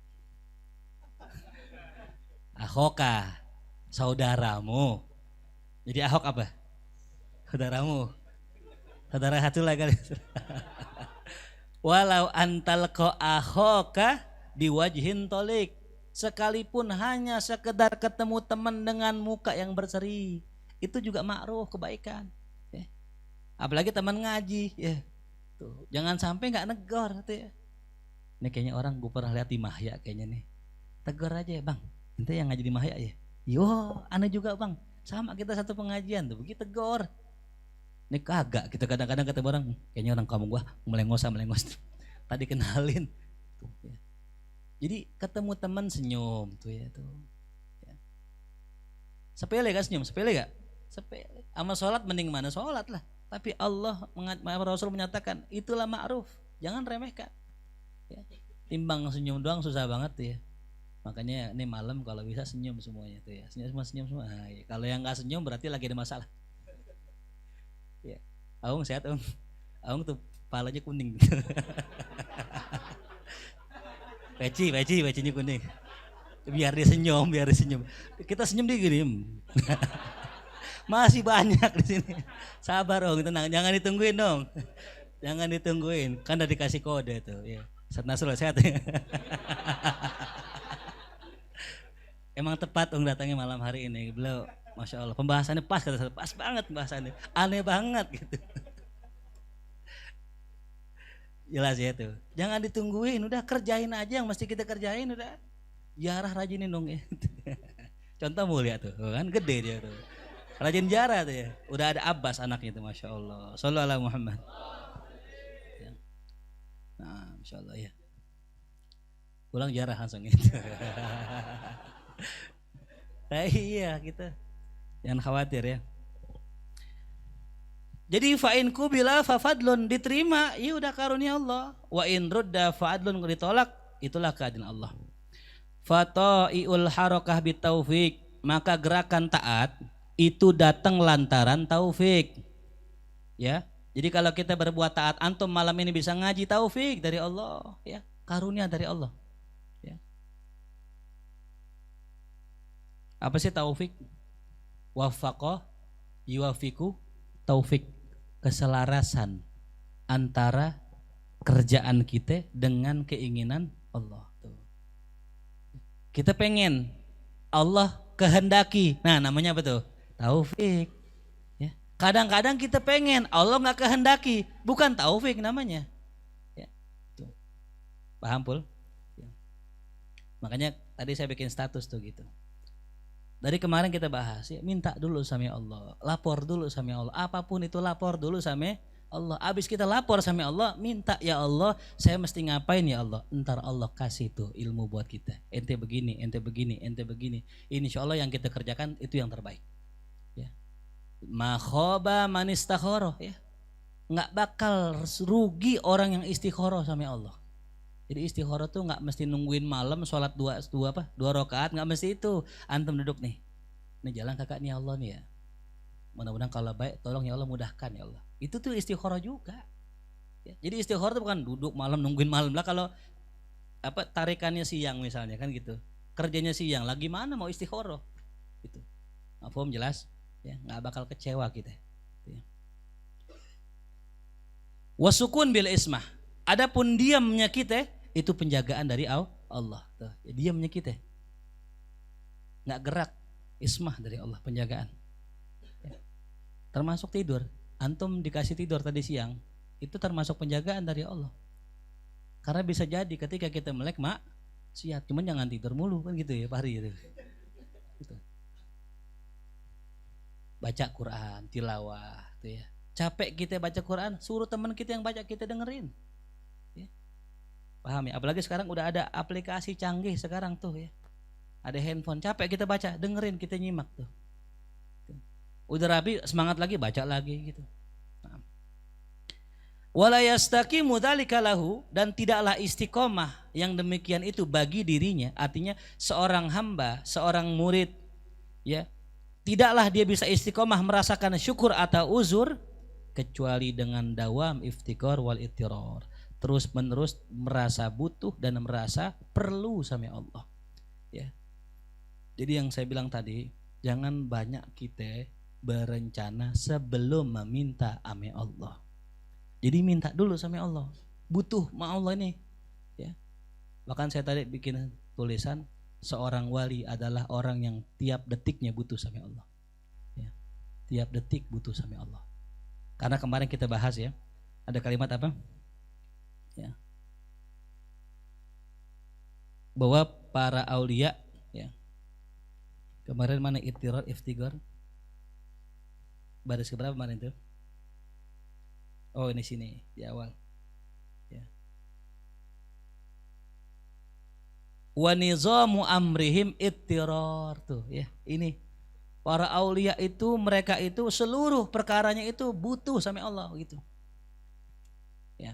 Akhaka, saudaramu. Jadi Ahok apa? Saudaramu. Saudara satu lagi kali. Walau antal ko ahoka biwajhin tolik, sekalipun hanya sekedar ketemu teman dengan muka yang berseri, itu juga ma'ruf, kebaikan. Ya. Apalagi teman ngaji, ya. Tuh, jangan sampai nggak negor, tuh ya. Ini kayaknya orang gue pernah lihat di Mahya kayaknya nih. Tegur aja ya bang, ente yang ngaji di Mahya ya. Yo, aneh juga bang, sama kita satu pengajian tuh, begitu tegur. Ini kagak, kita kadang-kadang kata orang, kayaknya orang kamu gua melengos. Tadi kenalin. Tuh, ya. Jadi ketemu teman senyum tuh ya tuh. Ya. Sepele gak senyum? Sepele gak? Sepele. Sama sholat mending mana sholat lah. Tapi Allah Rasul menyatakan itulah ma'ruf. Jangan remehkan. Ya. Timbang senyum doang susah banget tuh ya. Makanya ini malam kalau bisa senyum semuanya tuh ya. Senyum semua. Nah, ya. Kalau yang gak senyum berarti lagi ada masalah. Ya. Aung sehat Aung. Aung tuh palanya kuning. Pecinya kuning. Biar dia senyum. Kita senyum dia gini. Masih banyak di sini. Sabar Aung, tenang. Jangan ditungguin dong. Jangan ditungguin. Kan udah dikasih kode tuh. Ya. Ustaz Nasrul sehat. Emang tepat Aung datangnya malam hari ini. Beliau Masya Allah, pembahasannya pas, kata saya, pas banget pembahasannya, aneh banget gitu. Jelas ya tuh, jangan ditungguin, udah kerjain aja yang mesti kita kerjain udah. Jarah rajinin dong ya. Contoh mulia tuh, kan gede dia tuh. Rajin jarah tuh ya, udah ada Abbas anaknya tuh, Masya Allah. Sallallahu alaihi Muhammad. Nah, Masya Allah ya. pulang jarah langsung gitu. Nah, iya kita jangan khawatir ya. Jadi fa'in kubila fafadlun, diterima, ya udah karunia Allah. Wa in rudda fa'adlun, ditolak, itulah keadilan Allah. Fata'iul harakah bitaufik, maka gerakan taat itu datang lantaran taufik. Ya. Jadi kalau kita berbuat taat, antum malam ini bisa ngaji, taufik dari Allah, ya. Karunia dari Allah. Ya. Apa sih taufik? Wafaqah yuwafiku taufik, keselarasan antara kerjaan kita dengan keinginan Allah. Kita pengen, Allah kehendaki. Nah, namanya apa tuh? Taufik. Ya. Kadang-kadang kita pengen, Allah nggak kehendaki, bukan taufik namanya. Ya. Tuh. Paham Pul? Ya. Makanya tadi saya bikin status tuh gitu. Dari kemarin kita bahas ya, minta dulu sama Allah, lapor dulu sama Allah, apapun itu lapor dulu sama Allah. Abis kita lapor sama Allah, minta ya Allah, saya mesti ngapain ya Allah? Entar Allah kasih tuh ilmu buat kita. Ente begini, ente begini, ente begini. Insya Allah yang kita kerjakan itu yang terbaik. Ya. Ma khaba man istakhara, ya. Nggak bakal rugi orang yang istikharah sama Allah. Jadi istikharah tuh nggak mesti nungguin malam sholat dua rakaat, nggak mesti itu. Antum duduk nih, ini jalan kakak nih Allah nih ya. Mudah-mudahan kalau baik, tolong ya Allah mudahkan ya Allah. Itu tuh istikharah juga. Ya, jadi istikharah tuh bukan duduk malam nungguin malam lah. Kalau apa tarikannya siang misalnya kan gitu, kerjanya siang, lagi mana mau istikharah? Gitu. Mafhum jelas? Ya, nggak bakal kecewa kita. Ya. Wasukun bil ismah. Adapun diamnya kita itu penjagaan dari Allah. Tuh, ya, diamnya kita nggak gerak, ismah dari Allah, penjagaan. Ya. Termasuk tidur. Antum dikasih tidur tadi siang, itu termasuk penjagaan dari Allah. Karena bisa jadi ketika kita melek maksiat, cuman jangan tidur mulu kan gitu ya Pak Hari gitu. Gitu. Baca Quran, tilawah, tuh ya. Capek kita baca Quran, suruh teman kita yang baca, kita dengerin. Paham ya? Apalagi sekarang udah ada aplikasi canggih sekarang tuh ya. Ada handphone, capek kita baca, dengerin, kita nyimak tuh. Udah rapi, semangat lagi, baca lagi gitu. Wala yastaqimu dzalika lahu, dan tidaklah istiqomah yang demikian itu bagi dirinya. Artinya seorang hamba, seorang murid ya, tidaklah dia bisa istiqomah merasakan syukur atau uzur kecuali dengan dawam iftikar wal ittirar. Terus menerus merasa butuh dan merasa perlu sama Allah. Ya. Jadi yang saya bilang tadi, jangan banyak kita berencana sebelum meminta sama Allah. Jadi minta dulu sama Allah. Butuh sama Allah ini. Ya. Bahkan saya tadi bikin tulisan, seorang wali adalah orang yang tiap detiknya butuh sama Allah. Ya. Tiap detik butuh sama Allah. Karena kemarin kita bahas ya, ada kalimat apa? Ya. Bahwa para aulia ya. Kemarin mana ittirar iftigar? Baris keberapa kemarin itu? Oh, ini sini di awal. Ya. Wa nizamu amrihim ittirar tuh ya. Ini para aulia itu, mereka itu seluruh perkaranya itu butuh sama Allah gitu. Ya.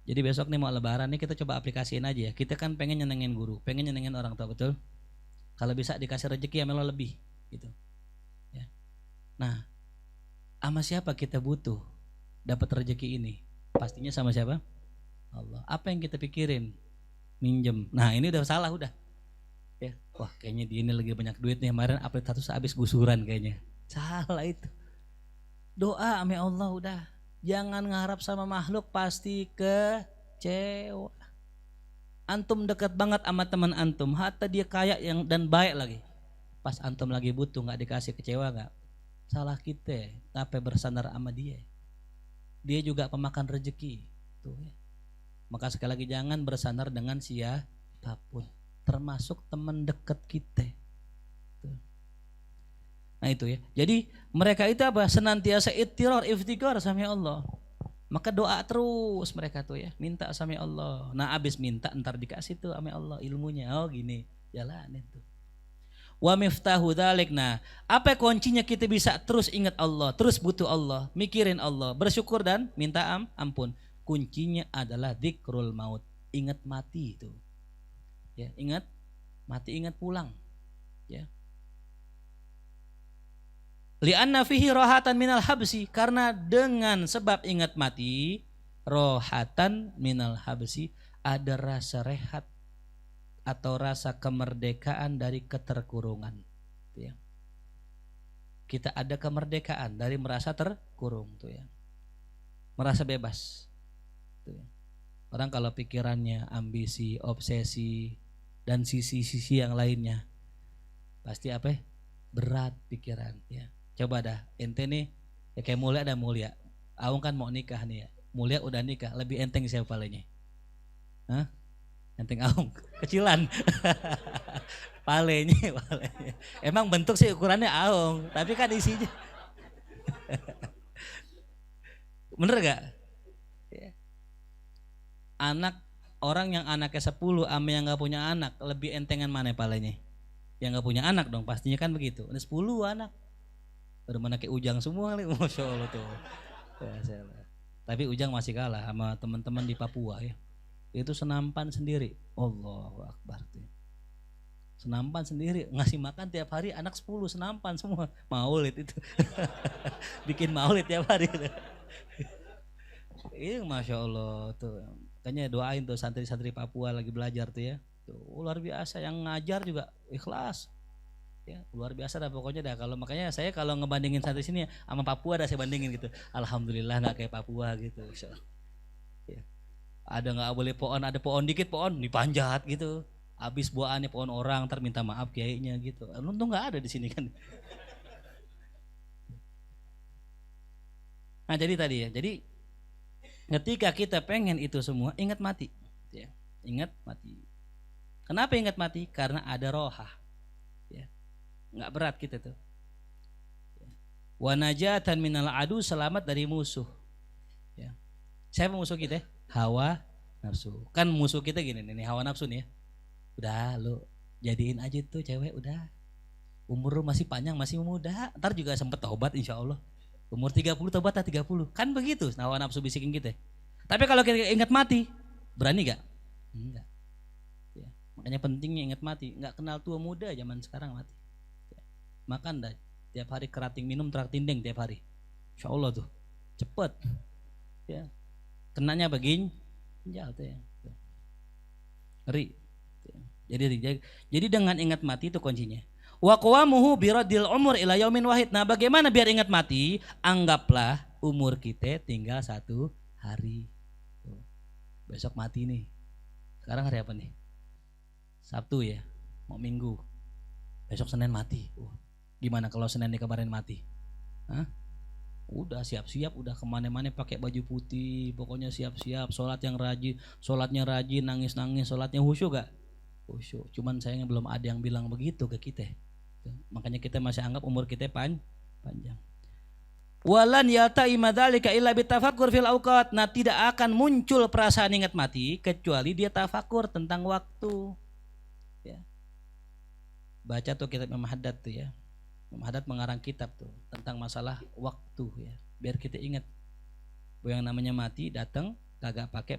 Jadi besok nih mau lebaran nih kita coba aplikasiin aja ya. Kita kan pengen nyenengin guru, pengen nyenengin orang tua, betul? Kalau bisa dikasih rezeki ya melo lebih gitu. Ya. Nah, sama siapa kita butuh dapat rezeki ini? Pastinya sama siapa? Allah. Apa yang kita pikirin? Minjem. Nah, ini udah salah udah. Ya. Wah, kayaknya dia ini lagi banyak duit nih, kemarin upload status habis gusuran kayaknya. Salah itu. Doa sama Allah udah. Jangan ngarap sama makhluk, pasti kecewa. Antum dekat banget sama teman antum, hatta dia kaya yang dan baik lagi. Pas antum lagi butuh nggak dikasih, kecewa nggak? Salah kita, ngapain bersandar sama dia? Dia juga pemakan rezeki. Tuh ya. Maka sekali lagi jangan bersandar dengan siapapun, termasuk teman dekat kita. Tuh. Nah itu ya. Jadi mereka itu apa? Senantiasa ittirar, iftikar sama Allah. Maka doa terus mereka tuh ya, minta sama Allah. Nah abis minta ntar dikasih tuh sama Allah ilmunya. Oh gini, jalanin tuh. Wa miftahu dzalik. Nah, apa kuncinya kita bisa terus ingat Allah, terus butuh Allah, mikirin Allah, bersyukur dan minta ampun. Kuncinya adalah dzikrul maut. Ingat mati itu. Ya, ingat mati, ingat pulang. Ya. Li'anna fihi rohatan minal habsi, karena dengan sebab ingat mati, rohatan minal habsi, ada rasa rehat atau rasa kemerdekaan dari keterkurungan. Ya. Kita ada kemerdekaan dari merasa terkurung tuh ya. Merasa bebas. Tuh ya. Orang kalau pikirannya ambisi, obsesi dan sisi-sisi yang lainnya pasti apa? Berat pikiran ya. Coba dah ente nih ya kayak Mulia ada Mulia. Aung kan mau nikah nih ya. Mulia udah nikah, lebih enteng siapa palenya? Hah? Enteng Aung, kecilan. palenya. Emang bentuk sih ukurannya Aung, tapi kan isinya. Bener gak? Ya. Anak orang yang anaknya 10 sama yang gak punya anak, lebih entengan mana palenya? Yang gak punya anak dong, pastinya kan begitu. Ada 10 anak. Baru mana kayak Ujang semua nih, Masya Allah tuh. Tapi Ujang masih kalah sama teman-teman di Papua ya. Itu senampan sendiri. Allahu Akbar tuh. Senampan sendiri, ngasih makan tiap hari anak 10 senampan semua. Maulid itu. Bikin maulid tiap hari. Ini Masya Allah tuh. Makanya doain tuh santri-santri Papua lagi belajar tuh ya. Tuh, luar biasa, yang ngajar juga ikhlas. Ya, luar biasa dah pokoknya dah. Kalau makanya saya kalau ngebandingin santri sini sama Papua dah saya bandingin gitu. Alhamdulillah nggak kayak Papua gitu. Ya. Ada nggak boleh pohon, ada pohon dikit pohon dipanjat gitu. Habis buahannya pohon orang, ntar minta maaf kiainya gitu. Untung nggak ada di sini kan. Nah jadi tadi ya, jadi ketika kita pengen itu semua ingat mati, ya. Ingat mati. Kenapa ingat mati? Karena ada rohah. Nggak berat kita tuh. Wa najatan minal adu, selamat dari musuh. Ya. Siapa musuh kita? Hawa nafsu. Kan musuh kita gini nih, hawa nafsu nih ya. Udah lu jadiin aja tuh cewek, udah. Umur lu masih panjang, masih muda. Ntar juga sempet tobat insya Allah. Umur 30 tobat lah 30. Kan begitu hawa nafsu bisikin kita. Tapi kalau kita ingat mati, berani gak? Enggak. Ya. Makanya pentingnya ingat mati. Nggak kenal tua muda zaman sekarang mati. Makan dah tiap hari, kerating minum terak tindeng tiap hari, insya Allah tuh cepet ya. Kenanya begini ginjal tuh ya, ngeri. Jadi dengan ingat mati itu kuncinya. Wa qawamuhu biradil umur ila yaumin wahid. Nah bagaimana biar ingat mati? Anggaplah umur kita tinggal 1 hari tuh. Besok mati nih. Sekarang hari apa nih? Sabtu ya, mau Minggu, besok Senin mati. Gimana kalau Senin dikabarin mati? Hah? Udah siap-siap, udah kemana-mana pakai baju putih, pokoknya siap-siap, sholatnya rajin, nangis-nangis, sholatnya khusyuk gak? Khusyuk. Cuman sayangnya belum ada yang bilang begitu ke kita. Makanya kita masih anggap umur kita panjang. Walan yaltaima dzalika illa bitafakkur fil awqat. Nah, tidak akan muncul perasaan ingat mati kecuali dia tafakur tentang waktu. Ya. Baca tuh kitab Imam Haddad tuh ya. Imam Haddad mengarang kitab tuh tentang masalah waktu ya. Biar kita ingat bahwa yang namanya mati datang kagak pakai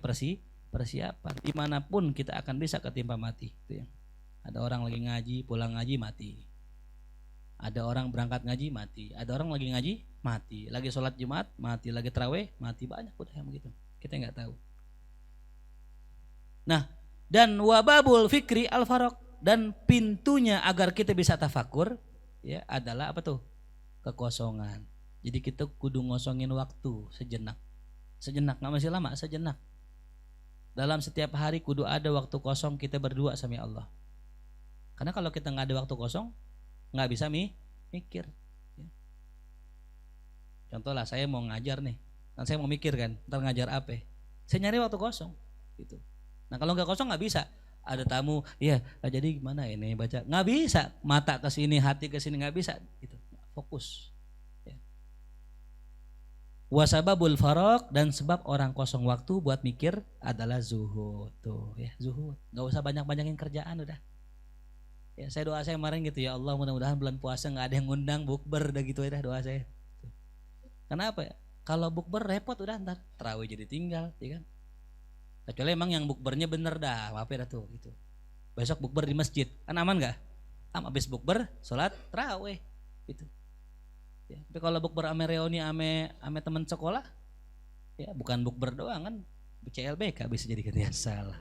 persiapan. Dimanapun kita akan bisa ketimpa mati tuh ya. Ada orang lagi ngaji, pulang ngaji mati. Ada orang berangkat ngaji mati. Ada orang lagi ngaji mati. Lagi sholat Jumat mati. Lagi tarawih mati. Banyak udah yang begitu. Kita nggak tahu. Nah, dan wababul fikri al-faraq, dan pintunya agar kita bisa tafakur ya adalah apa tuh? Kekosongan. Jadi kita kudu ngosongin waktu sejenak. Sejenak, nggak masih lama, sejenak. Dalam setiap hari kudu ada waktu kosong kita berdua sama Allah. Karena kalau kita nggak ada waktu kosong, nggak bisa mikir. Ya. Contoh lah, saya mau ngajar nih, dan saya mau mikir kan, ntar ngajar apa? Saya nyari waktu kosong, gitu. Nah kalau nggak kosong nggak bisa. Ada tamu, iya, jadi gimana ini baca? Nggak bisa, mata ke sini, hati ke sini nggak bisa, gitu. Fokus. Ya. Wasababul faraq, dan sebab orang kosong waktu buat mikir adalah zuhud. Tuh ya, zuhud. Gak usah banyak-banyakin kerjaan udah. Ya, saya doa saya kemarin gitu, ya Allah mudah-mudahan bulan puasa nggak ada yang ngundang bukber, udah gitu ya doa saya. Kenapa ya? Kalau bukber repot udah, ntar tarawih jadi tinggal, ya kan? Kecuali emang yang bukbernya bener dah, maaf ya tuh gitu. Besok bukber di masjid, kan aman nggak? Abis bukber, sholat tarawih, gitu. Ya, tapi kalau bukber ame reuni ame teman sekolah, ya bukan bukber doang kan, CLBK bisa jadi gitu ya, salah.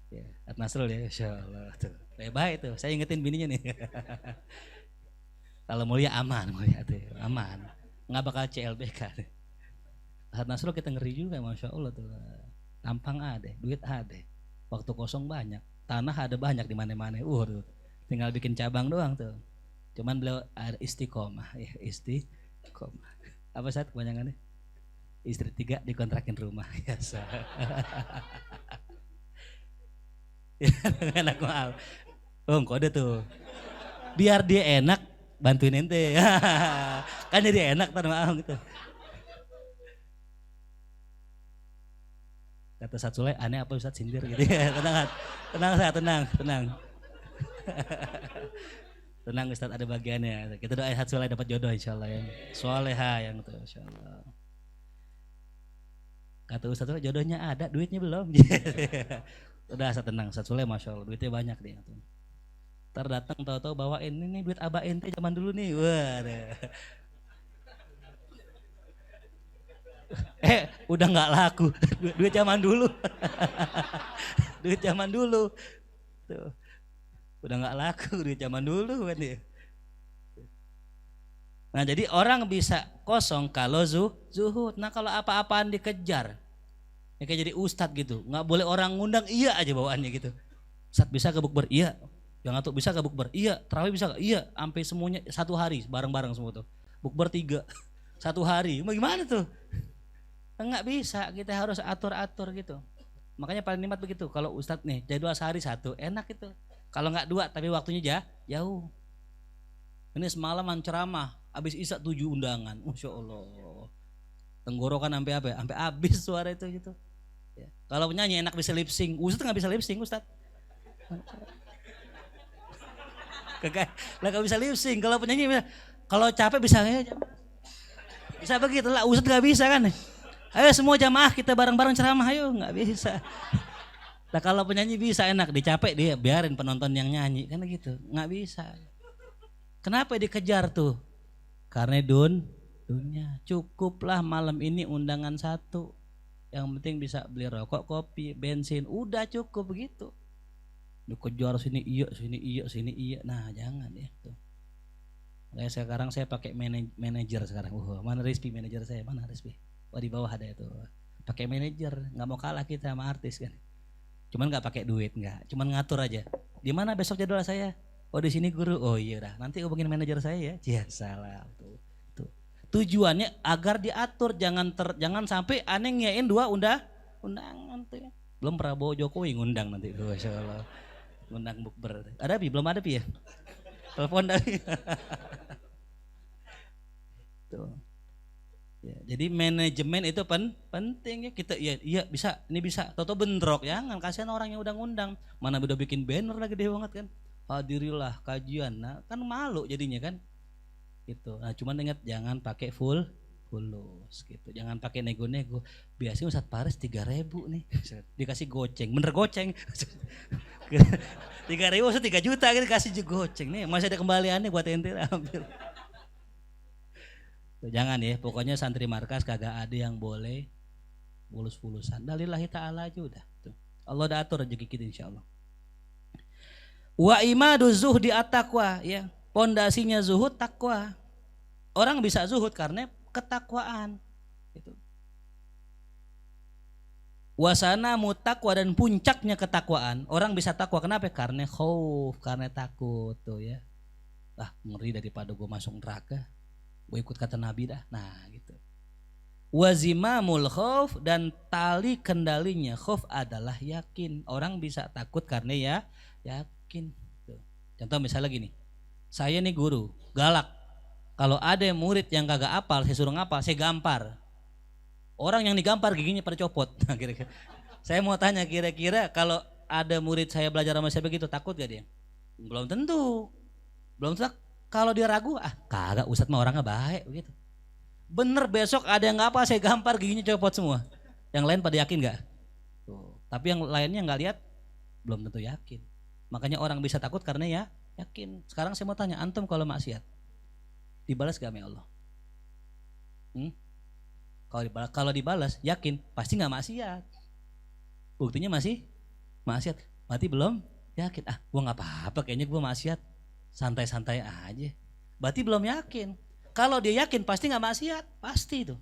Ya, Nasrul ya, insyaallah tuh. Baik tuh, saya ingetin bininya nih. Kalau mulia aman, mulia tuh, aman. Nggak bakal CLBK. Nasrul kita ngeri juga, masya Allah tuh. Tampang ada, duit ada, waktu kosong banyak, tanah ada banyak di mana-mana. Tuh, tinggal bikin cabang doang tuh. Cuman beliau ada istiqomah, ya istiqomah. Apa saat kebanyakannya? Istri 3 dikontrakin rumah, ya. Ya, enak mal. Kode tuh. Biar dia enak bantuin ente. Kan jadi enak kan maaf gitu. Kata Ustaz Sule, aneh apa Ustaz sindir gitu ya. Tenang. Tenang Ustaz, ada bagiannya. Kita doain Ustaz Sule dapat jodoh insyaallah ya. Soleha yang tuh insyaallah. Kata Ustaz Sule jodohnya ada, duitnya belum. Udah Ustaz tenang, Ustaz Sule masya Allah duitnya banyak dia tuh. Ntar datang tahu-tahu bawain ini duit abah ente zaman dulu nih. Wah. Udah nggak laku duit zaman dulu. Duit zaman dulu. Tuh. Udah nggak laku duit zaman dulu kan ya. Nah jadi orang bisa kosong kalau zuhud. Nah kalau apa-apaan dikejar, ya kayak jadi ustadz gitu, nggak boleh orang ngundang iya aja bawaannya gitu. Ustadz bisa ke bukber iya, yang atau bisa ke bukber iya, tarawih bisa gak? Iya, sampai semuanya satu hari bareng-bareng semua tuh. Bukber 3 satu hari, gimana tuh? Nggak bisa, kita harus atur-atur gitu. Makanya paling nikmat begitu. Kalau ustadz nih jadwal sehari 1 enak itu. Kalau nggak 2 tapi waktunya jauh. Ini semalaman ceramah, habis isya 7 undangan, masya Allah. Tenggorokan sampai apa? Sampai habis suara itu gitu. Ya. Kalau penyanyi enak bisa lip sync, ustadz nggak bisa lip sync ustadz. Nggak bisa lip sync. Kalau penyanyi kalau capek bisa ya. Bisa begitu lah, ustadz nggak bisa kan? Ayo semua jamaah kita bareng-bareng ceramah, ayo nggak bisa. Nah kalau penyanyi bisa enak, dicapek dia biarin penonton yang nyanyi kan gitu, nggak bisa. Kenapa dikejar tuh? Karena dunia. Cukuplah malam ini undangan 1. Yang penting bisa beli rokok, kopi, bensin, udah cukup begitu. Dikejar sini iya. Nah jangan ya tuh. Kayak sekarang saya pakai manajer sekarang. Mana Rizky manajer saya? Mana Rizky? Oh di bawah ada itu. Pakai manajer, nggak mau kalah kita sama artis kan. Cuman nggak pakai duit, nggak. Cuman ngatur aja. Di mana besok jadwal saya? Oh di sini guru. Oh iya dah. Nanti hubungin manajer saya ya. Ya salah tuh. Tujuannya agar diatur, jangan sampai aneh ngiyain 2 undangan tuh ya. Belum Prabowo Jokowi ngundang nanti tuh insyaallah. Ngundang bukber. Ada Pi? Belum ada Pi ya? Telepon dari. Tuh. Ya, jadi manajemen itu penting ya, kita iya bisa, ini bisa. Toto bentrok ya, kan kasihan orang yang udah ngundang. Mana udah bikin banner lagi dia banget kan. Hadirilah kajian. Nah, kan malu jadinya kan. Gitu. Nah, cuman ingat jangan pakai fulus gitu. Jangan pakai nego-nego. Biasanya Ustadz Paris 3.000 nih. Dikasih goceng, bener goceng. 3.000 maksud 3 juta gitu kasih goceng nih. Masih ada kembaliannya buat ente ambil. Tuh, jangan ya, pokoknya santri markas kagak ada yang boleh fulus-fulusan. Dalillahi ta'ala aja udah. Tuh. Allah udah atur rezeki kita insyaallah. Wa imadu zuhdi at-taqwa ya. Pondasinya zuhud takwa. Orang bisa zuhud karena ketakwaan. Gitu. Wasana mutakwa dan puncaknya ketakwaan. Orang bisa takwa kenapa? Karena khauf, karena takut tuh ya. Ngeri daripada gue masuk neraka. Gue ikut kata Nabi dah. Nah gitu. Wazimamul khauf, dan tali kendalinya khauf adalah yakin. Orang bisa takut karena ya yakin. Tuh. Contoh misalnya gini. Saya nih guru, galak. Kalau ada murid yang kagak apal, saya suruh ngapal, saya gampar. Orang yang digampar giginya pada copot. Nah, kira-kira. Saya mau tanya kira-kira kalau ada murid saya belajar sama saya begitu takut gak dia? Belum tentu. Belum tentu. Kalau dia ragu, kagak Ustadz mah orangnya baik begitu. Bener besok ada yang apa saya gampar giginya copot semua. Yang lain pada yakin gak? Tuh. Tapi yang lainnya gak lihat belum tentu yakin. Makanya orang bisa takut karena ya yakin. Sekarang saya mau tanya, antum kalau maksiat dibalas gak sama Allah? Kalau dibalas yakin pasti gak maksiat. Buktinya masih maksiat. Berarti belum yakin. Gua gak apa-apa kayaknya gua maksiat. Santai-santai aja. Berarti belum yakin. Kalau dia yakin pasti gak maksiat. Pasti itu.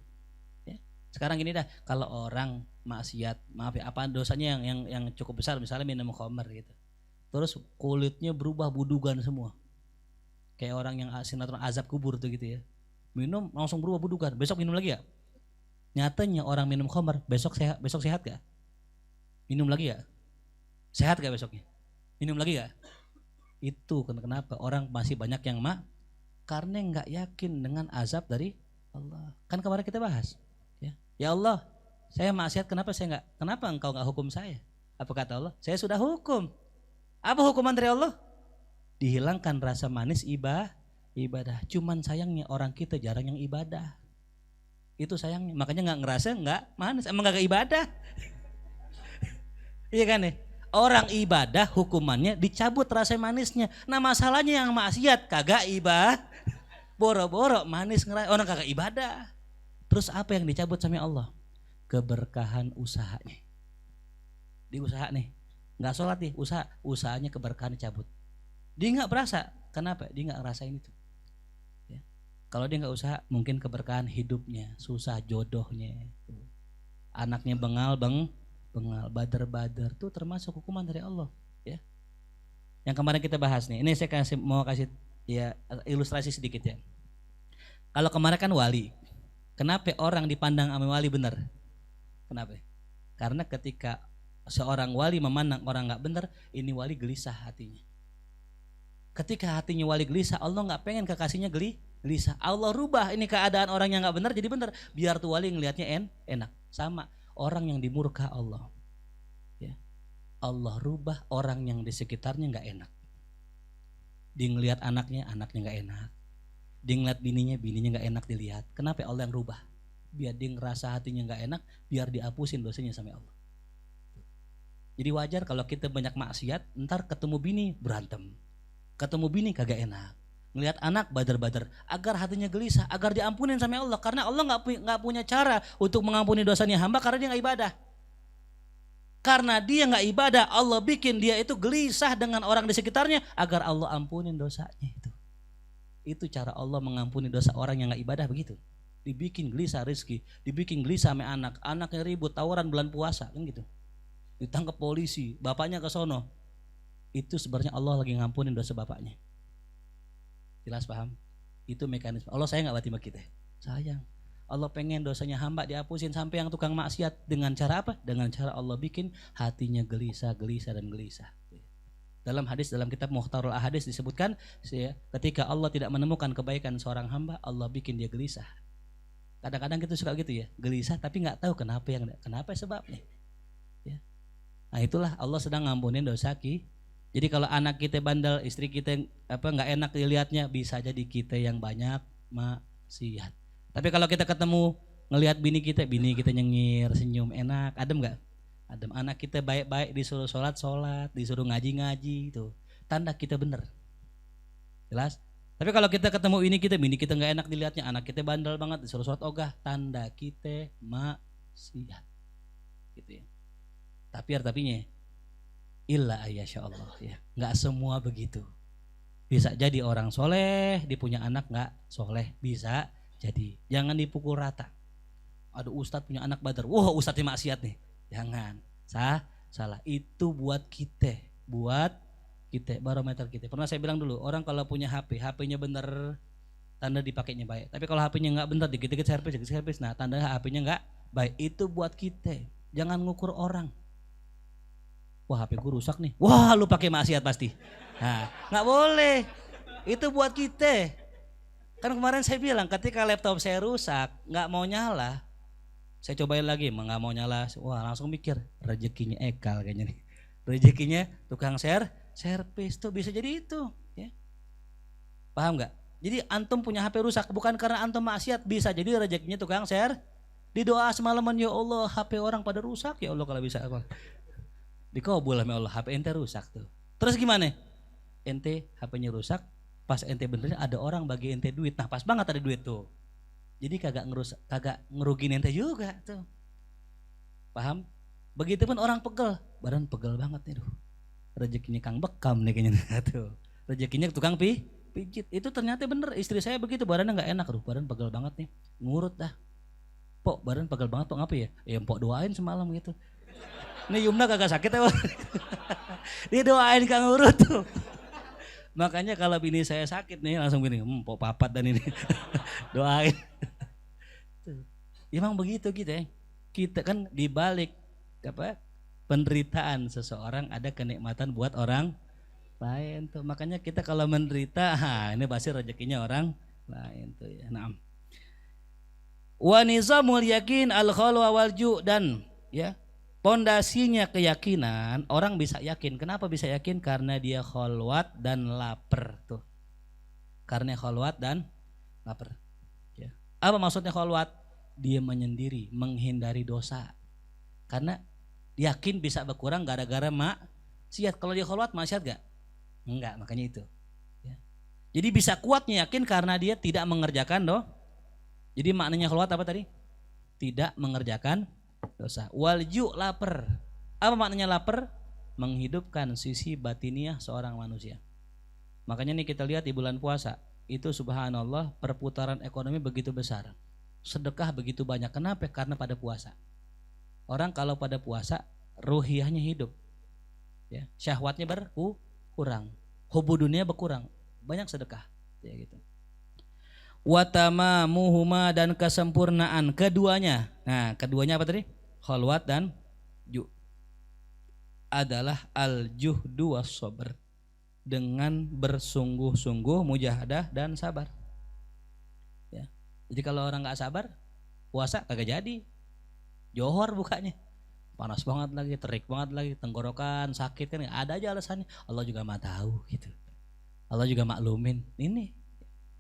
Ya. Sekarang gini dah. Kalau orang maksiat, maaf ya, apa dosanya yang cukup besar, misalnya minum khamr gitu. Terus kulitnya berubah budugan semua. Kayak orang yang sinetron azab kubur tuh gitu ya. Minum langsung berubah budugan. Besok minum lagi ya? Nyatanya orang minum khamr besok sehat gak? Minum lagi ya? Sehat gak besoknya? Minum lagi gak? Itu kenapa orang masih banyak yang karena nggak yakin dengan azab dari Allah. Kan kemarin kita bahas, ya Allah, saya maksiat kenapa engkau nggak hukum saya? Apa kata Allah? Saya sudah hukum. Apa hukuman dari Allah? Dihilangkan rasa manis ibadah. Cuman sayangnya orang kita jarang yang ibadah. Itu sayangnya. Makanya nggak ngerasa nggak manis. Emang nggak ibadah. Iya kan nih? Orang ibadah hukumannya dicabut rasa manisnya. Nah masalahnya yang maksiat kagak ibadah. Boro-boro manis orang kagak ibadah. Terus apa yang dicabut sama Allah? Keberkahan usahanya. Di usaha nih. Gak sholat nih, usahanya keberkahan dicabut. Dia gak berasa. Kenapa? Dia gak ngerasain itu. Ya. Kalau dia gak usaha mungkin keberkahan hidupnya. Susah jodohnya. Anaknya bengal, bader tuh termasuk hukuman dari Allah, ya. Yang kemarin kita bahas nih, ini saya mau kasih ya ilustrasi sedikit ya. Kalau kemarin kan wali, kenapa orang dipandang sama wali benar? Kenapa? Karena ketika seorang wali memandang orang nggak benar, ini wali gelisah hatinya. Ketika hatinya wali gelisah, Allah nggak pengen kekasihnya gelisah. Allah rubah ini keadaan orang yang nggak benar jadi benar, biar tuh wali ngelihatnya enak. Sama. Orang yang dimurka Allah, ya. Allah rubah orang yang di sekitarnya nggak enak. Dia ngelihat anaknya nggak enak. Dia ngelihat bininya nggak enak dilihat. Kenapa Allah yang rubah? Biar dia ngerasa hatinya nggak enak, biar dihapusin dosanya sama Allah. Jadi wajar kalau kita banyak maksiat, ntar ketemu bini berantem, ketemu bini kagak enak. Ngelihat anak bader-bader, agar hatinya gelisah, agar diampunin sama Allah. Karena Allah nggak punya cara untuk mengampuni dosanya hamba karena dia nggak ibadah. Karena dia nggak ibadah, Allah bikin dia itu gelisah dengan orang di sekitarnya agar Allah ampunin dosanya itu. Itu cara Allah mengampuni dosa orang yang nggak ibadah begitu. Dibikin gelisah rezeki, dibikin gelisah sama anaknya ribut, tawuran bulan puasa kan gitu. Ditangkap polisi, bapaknya ke sono. Itu sebenarnya Allah lagi ngampunin dosa bapaknya. Jelas paham? Itu mekanisme. Allah sayang gak sama kita? Sayang. Allah pengen dosanya hamba dihapusin sampai yang tukang maksiat. Dengan cara apa? Dengan cara Allah bikin hatinya gelisah. Dalam kitab Mukhtarul Ahadits disebutkan, ketika Allah tidak menemukan kebaikan seorang hamba, Allah bikin dia gelisah. Kadang-kadang kita suka gitu ya, gelisah tapi gak tahu kenapa sebabnya. Ya. Nah itulah Allah sedang ngampunin dosa kita. Jadi kalau anak kita bandel, istri kita nggak enak dilihatnya, bisa jadi kita yang banyak maksiat. Tapi kalau kita ketemu ngelihat bini kita nyengir, senyum, enak, adem nggak? Adem. Anak kita baik-baik, disuruh sholat, disuruh ngaji, itu tanda kita bener. Jelas? Tapi kalau kita ketemu bini kita nggak enak dilihatnya, anak kita bandel banget, disuruh sholat ogah, tanda kita maksiat. Gitu ya. Tapinya illa ayyasha Allah ya. Enggak semua begitu. Bisa jadi orang soleh, dia punya anak enggak soleh, bisa jadi. Jangan dipukul rata. Aduh ustadz punya anak badar, wah ustadznya maksiat nih. Jangan. Salah. Itu buat kita, barometer kita. Pernah saya bilang dulu, orang kalau punya HP-nya bener, tanda dipakainya baik. Tapi kalau HP-nya enggak bener, dikit-dikit servis, nah tanda HP-nya enggak baik. Itu buat kita. Jangan ngukur orang. Wah HP gue rusak nih. Wah lu pakai maksiat pasti. Nah, nggak boleh. Itu buat kita. Kan kemarin saya bilang ketika laptop saya rusak, nggak mau nyala, Saya cobain lagi, nggak mau nyala. Wah langsung mikir, rezekinya Ekal kayaknya nih. Rezekinya tukang servis tuh bisa jadi itu. Ya. Paham nggak? Jadi antum punya HP rusak bukan karena antum maksiat, bisa jadi rezekinya tukang di doa semalaman, ya Allah HP orang pada rusak ya Allah kalau bisa aku. Dikabul sama Allah, HP ente rusak tuh. Terus gimana? Ente HP-nya rusak, pas ente benerin ada orang bagi ente duit. Nah pas banget ada duit tuh. Jadi kagak ngerugin ente juga tuh. Paham? Begitupun orang pegel, badan pegel banget nih tuh. Rezekinya Kang Bekam nih kayaknya tuh. Rezekinya tukang pijit. Itu ternyata bener, istri saya begitu, badannya nggak enak, badan pegel banget nih. Ngurut dah. Pok, badan pegel banget, Pok ngapa ya? Ya Pok doain semalam gitu. Ini Yumna kagak sakit ya. Dia doain Kang Urut tuh. Makanya kalau bini saya sakit nih langsung gini, Pok papat dan ini. Doain. Emang begitu gitu ya. Kita kan dibalik penderitaan seseorang ada kenikmatan buat orang lain tuh. Makanya kita kalau menderita, ini pasti rezekinya orang lain tuh ya. Naam. Wa nizamul yakin al-khalwa wal ju', dan ya pondasinya keyakinan, orang bisa yakin. Kenapa bisa yakin? Karena dia khalwat dan lapar tuh. Karena khalwat dan lapar. Ya. Apa maksudnya khalwat? Dia menyendiri, menghindari dosa. Karena yakin bisa berkurang gara-gara maksiat. Kalau dia khalwat maksiat gak? Enggak, makanya itu. Ya. Jadi bisa kuatnya yakin karena dia tidak mengerjakan Jadi maknanya khalwat apa tadi? Tidak mengerjakan dosa. Walju, lapar. Apa maknanya lapar? Menghidupkan sisi batiniah seorang manusia. Makanya nih kita lihat di bulan puasa, itu subhanallah perputaran ekonomi begitu besar. Sedekah begitu banyak. Kenapa? Karena pada puasa. Orang kalau pada puasa ruhiyahnya hidup. Ya, syahwatnya berkurang. Hubu dunia berkurang. Banyak sedekah. Ya gitu. Watamamuhuma, dan kesempurnaan keduanya. Nah, keduanya apa tadi? Khalwat dan ju. Adalah al-juhdu was-sabr. Dengan bersungguh-sungguh, mujahadah dan sabar. Ya. Jadi kalau orang nggak sabar, puasa kagak jadi. Johor bukanya. Panas banget lagi, terik banget lagi, tenggorokan, sakit kan, ada aja alasannya. Allah juga mah tahu gitu. Allah juga maklumin. Ini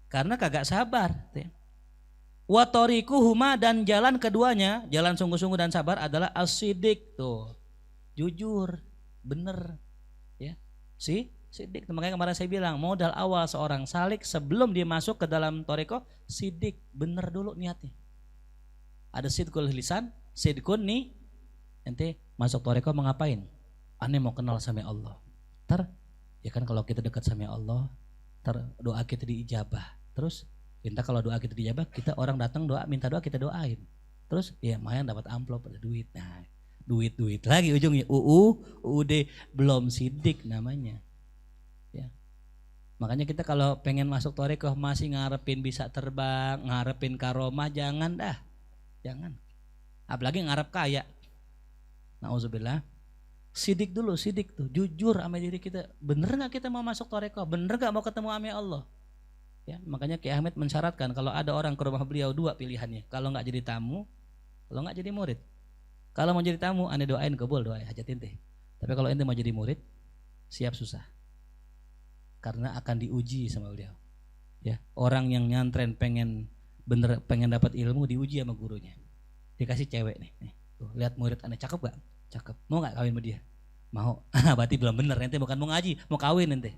karena kagak sabar. Wa tariquhuma, dan jalan keduanya, jalan sungguh-sungguh dan sabar adalah as-siddiq tuh. Jujur, bener. Ya. Siddiq. Makanya kemarin saya bilang modal awal seorang salik sebelum dia masuk ke dalam thariqah, siddiq, bener dulu niatnya. Ada sidqul lisan, sidqun nih. Ente masuk thariqah mau ngapain? Aneh mau kenal sama Allah. Ya kan kalau kita dekat sama Allah, doa kita diijabah. Terus minta kalau doa kita dijabah, kita orang datang minta doa kita doain. Terus ya mayan dapat amplop, ada duit. Nah, duit lagi ujungnya UUD, belum sidik namanya. Ya. Makanya kita kalau pengen masuk thariqah masih ngarepin bisa terbang, ngarepin karomah, jangan dah. Jangan. Apalagi ngarep kaya. Nauzubillah. Sidik dulu, sidik tuh, jujur sama diri kita. Bener nggak kita mau masuk thariqah? Bener nggak mau ketemu sama Allah? Ya, makanya Ki Ahmed mensyaratkan kalau ada orang ke rumah beliau dua pilihannya. Kalau nggak jadi tamu, kalau nggak jadi murid. Kalau mau jadi tamu, ane doain kabul doa hajat ente. Tapi kalau ente mau jadi murid, siap susah. Karena akan diuji sama beliau. Ya, orang yang nyantren pengen dapat ilmu diuji sama gurunya. Dikasih cewek nih. Tuh, lihat murid ane cakep gak? Cakep. Mau nggak kawin sama dia? Mau. Berarti belum bener. Ente bukan mau ngaji, mau kawin ente.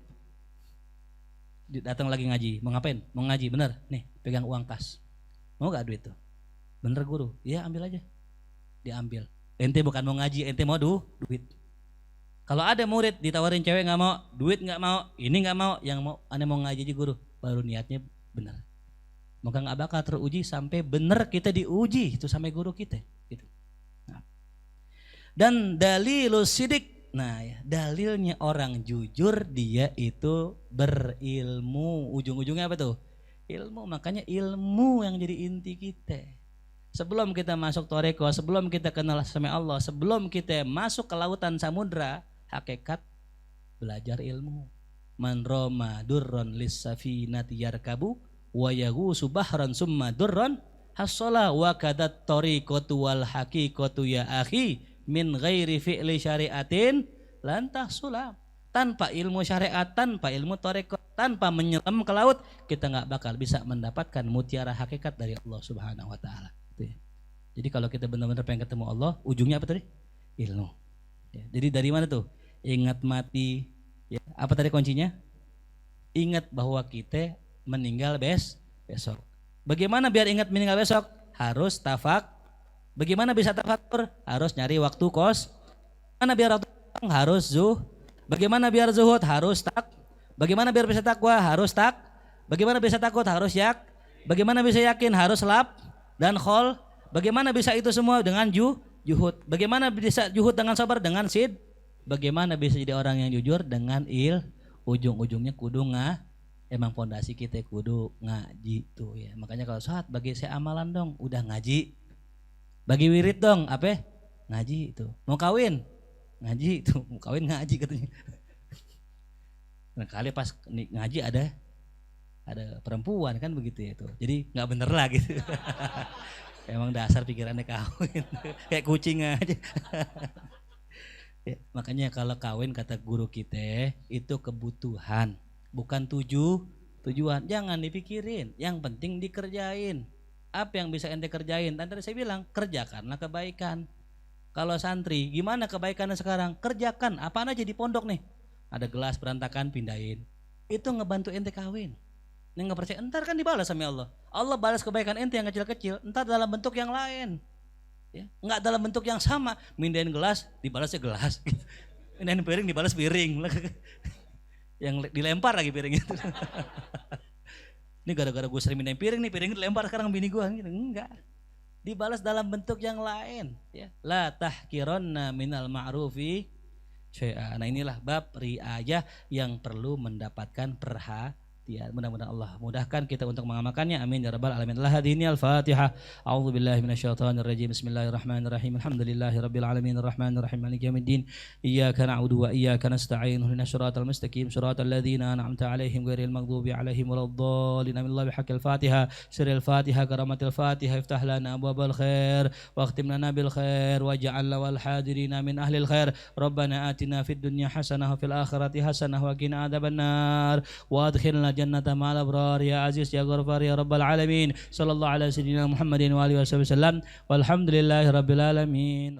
Datang lagi ngaji, mau ngapain? Mau ngaji, bener. Nih, pegang uang kas. Mau gak duit tuh? Bener guru? Iya, ambil aja. Diambil. Ente bukan mau ngaji, ente mau duit. Kalau ada murid ditawarin cewek nggak mau, duit nggak mau, ini nggak mau, yang mau aneh mau ngaji aja guru, baru niatnya benar. Maka nggak bakal teruji sampai benar kita diuji itu sampai guru kita. Gitu. Nah. Dan dalilus sidik. Nah ya, dalilnya orang jujur dia itu berilmu. Ujung-ujungnya apa tuh? Ilmu. Makanya ilmu yang jadi inti kita. Sebelum kita masuk thariqah, sebelum kita kenal sama Allah, sebelum kita masuk ke lautan samudra, hakikat belajar ilmu. Man roma durron lis safinati yarkabu wa yaghusu bahran summa durron has-shalah wa kadat tariqatu wal haqiqatu ya akhi min ghairi fi'li syari'atin lan tahsula. Tanpa ilmu syariat, tanpa ilmu tariqat, tanpa menyelam ke laut, kita nggak bakal bisa mendapatkan mutiara hakikat dari Allah Subhanahu wa taala. Jadi kalau kita benar-benar pengen ketemu Allah, ujungnya apa tadi? Ilmu. Ya, jadi dari mana tuh? Ingat mati. Ya, apa tadi kuncinya? Ingat bahwa kita meninggal besok. Bagaimana biar ingat meninggal besok? Harus tafak. Bagaimana bisa tafakur? Harus nyari waktu kos. Bagaimana biar waktu harus Bagaimana biar zuhud? Harus tak. Bagaimana biar bisa takwa? Harus tak. Bagaimana bisa takut? Harus yak. Bagaimana bisa yakin? Harus lap dan khol. Bagaimana bisa itu semua dengan juhud? Bagaimana bisa juhud dengan sabar? Dengan sid. Bagaimana bisa jadi orang yang jujur? Dengan ujung-ujungnya kudu emang fondasi kita kudu ngaji tuh ya. Makanya kalau sholat bagi saya amalan dong, udah ngaji. Bagi wirid dong, apa? Ngaji itu. Mau kawin? Ngaji itu. Mau kawin ngaji katanya. Nah kali pas ngaji ada perempuan kan begitu ya tuh. Jadi nggak bener lah gitu. Emang dasar pikirannya kawin. Kayak kucing aja. Ya, makanya kalau kawin kata guru kita itu kebutuhan, bukan tujuan. Jangan dipikirin, yang penting dikerjain. Apa yang bisa ente kerjain? Tadi saya bilang kerjakanlah kebaikan. Kalau santri gimana kebaikannya sekarang? Kerjakan, apaan aja di pondok nih. Ada gelas berantakan pindahin. Itu ngebantu ente kawin. Ini nggak percaya, entar kan dibalas sama Allah. Allah balas kebaikan ente yang kecil-kecil, entar dalam bentuk yang lain. Ya, nggak dalam bentuk yang sama. Mindahin gelas, dibalasnya gelas. Mindahin piring, dibalas piring. Yang dilempar lagi piring itu. Ini gara-gara gue sering mindahin piring nih, piring dilempar sekarang bini gue. Enggak. Dibalas dalam bentuk yang lain. Ya. La tahkironna minal ma'rufi syai'a. Nah inilah bab riayah yang perlu mendapatkan perhatian. Mudah-mudahan Allah mudahkan kita untuk mengamalkannya. Amin ya rabbal alamin. Al-Hadini al-Fatihah. A'udzubillahi minasyaitonir rajim. Bismillahirrahmanirrahim. Alhamdulillahirabbil alamin arrahmanirrahim maliki yaumiddin. Iyyaka na'budu wa iyyaka nasta'in. Ihdinas siratal mustaqim. Shiratal ladzina an'amta 'alaihim ghairil maghdubi 'alaihim waladdallin. Amin. Bihaqqil Fatihah. Sirril Fatihah karamatil Fatihah. Iftah lana abwabal khair wa akhtim lana bil khair waj'al wal hadirina min ahlil khair. Rabbana atina fid dunya hasanah wa fil akhirati hasanah wa qina adzabannar wa adkhilna jannata ma'al abrar ya aziz ya ghaffar ya rabbal alamin. Sallallahu ala sayyidina Muhammadin wa alihi wasallam. Walhamdulillahi rabbil alamin.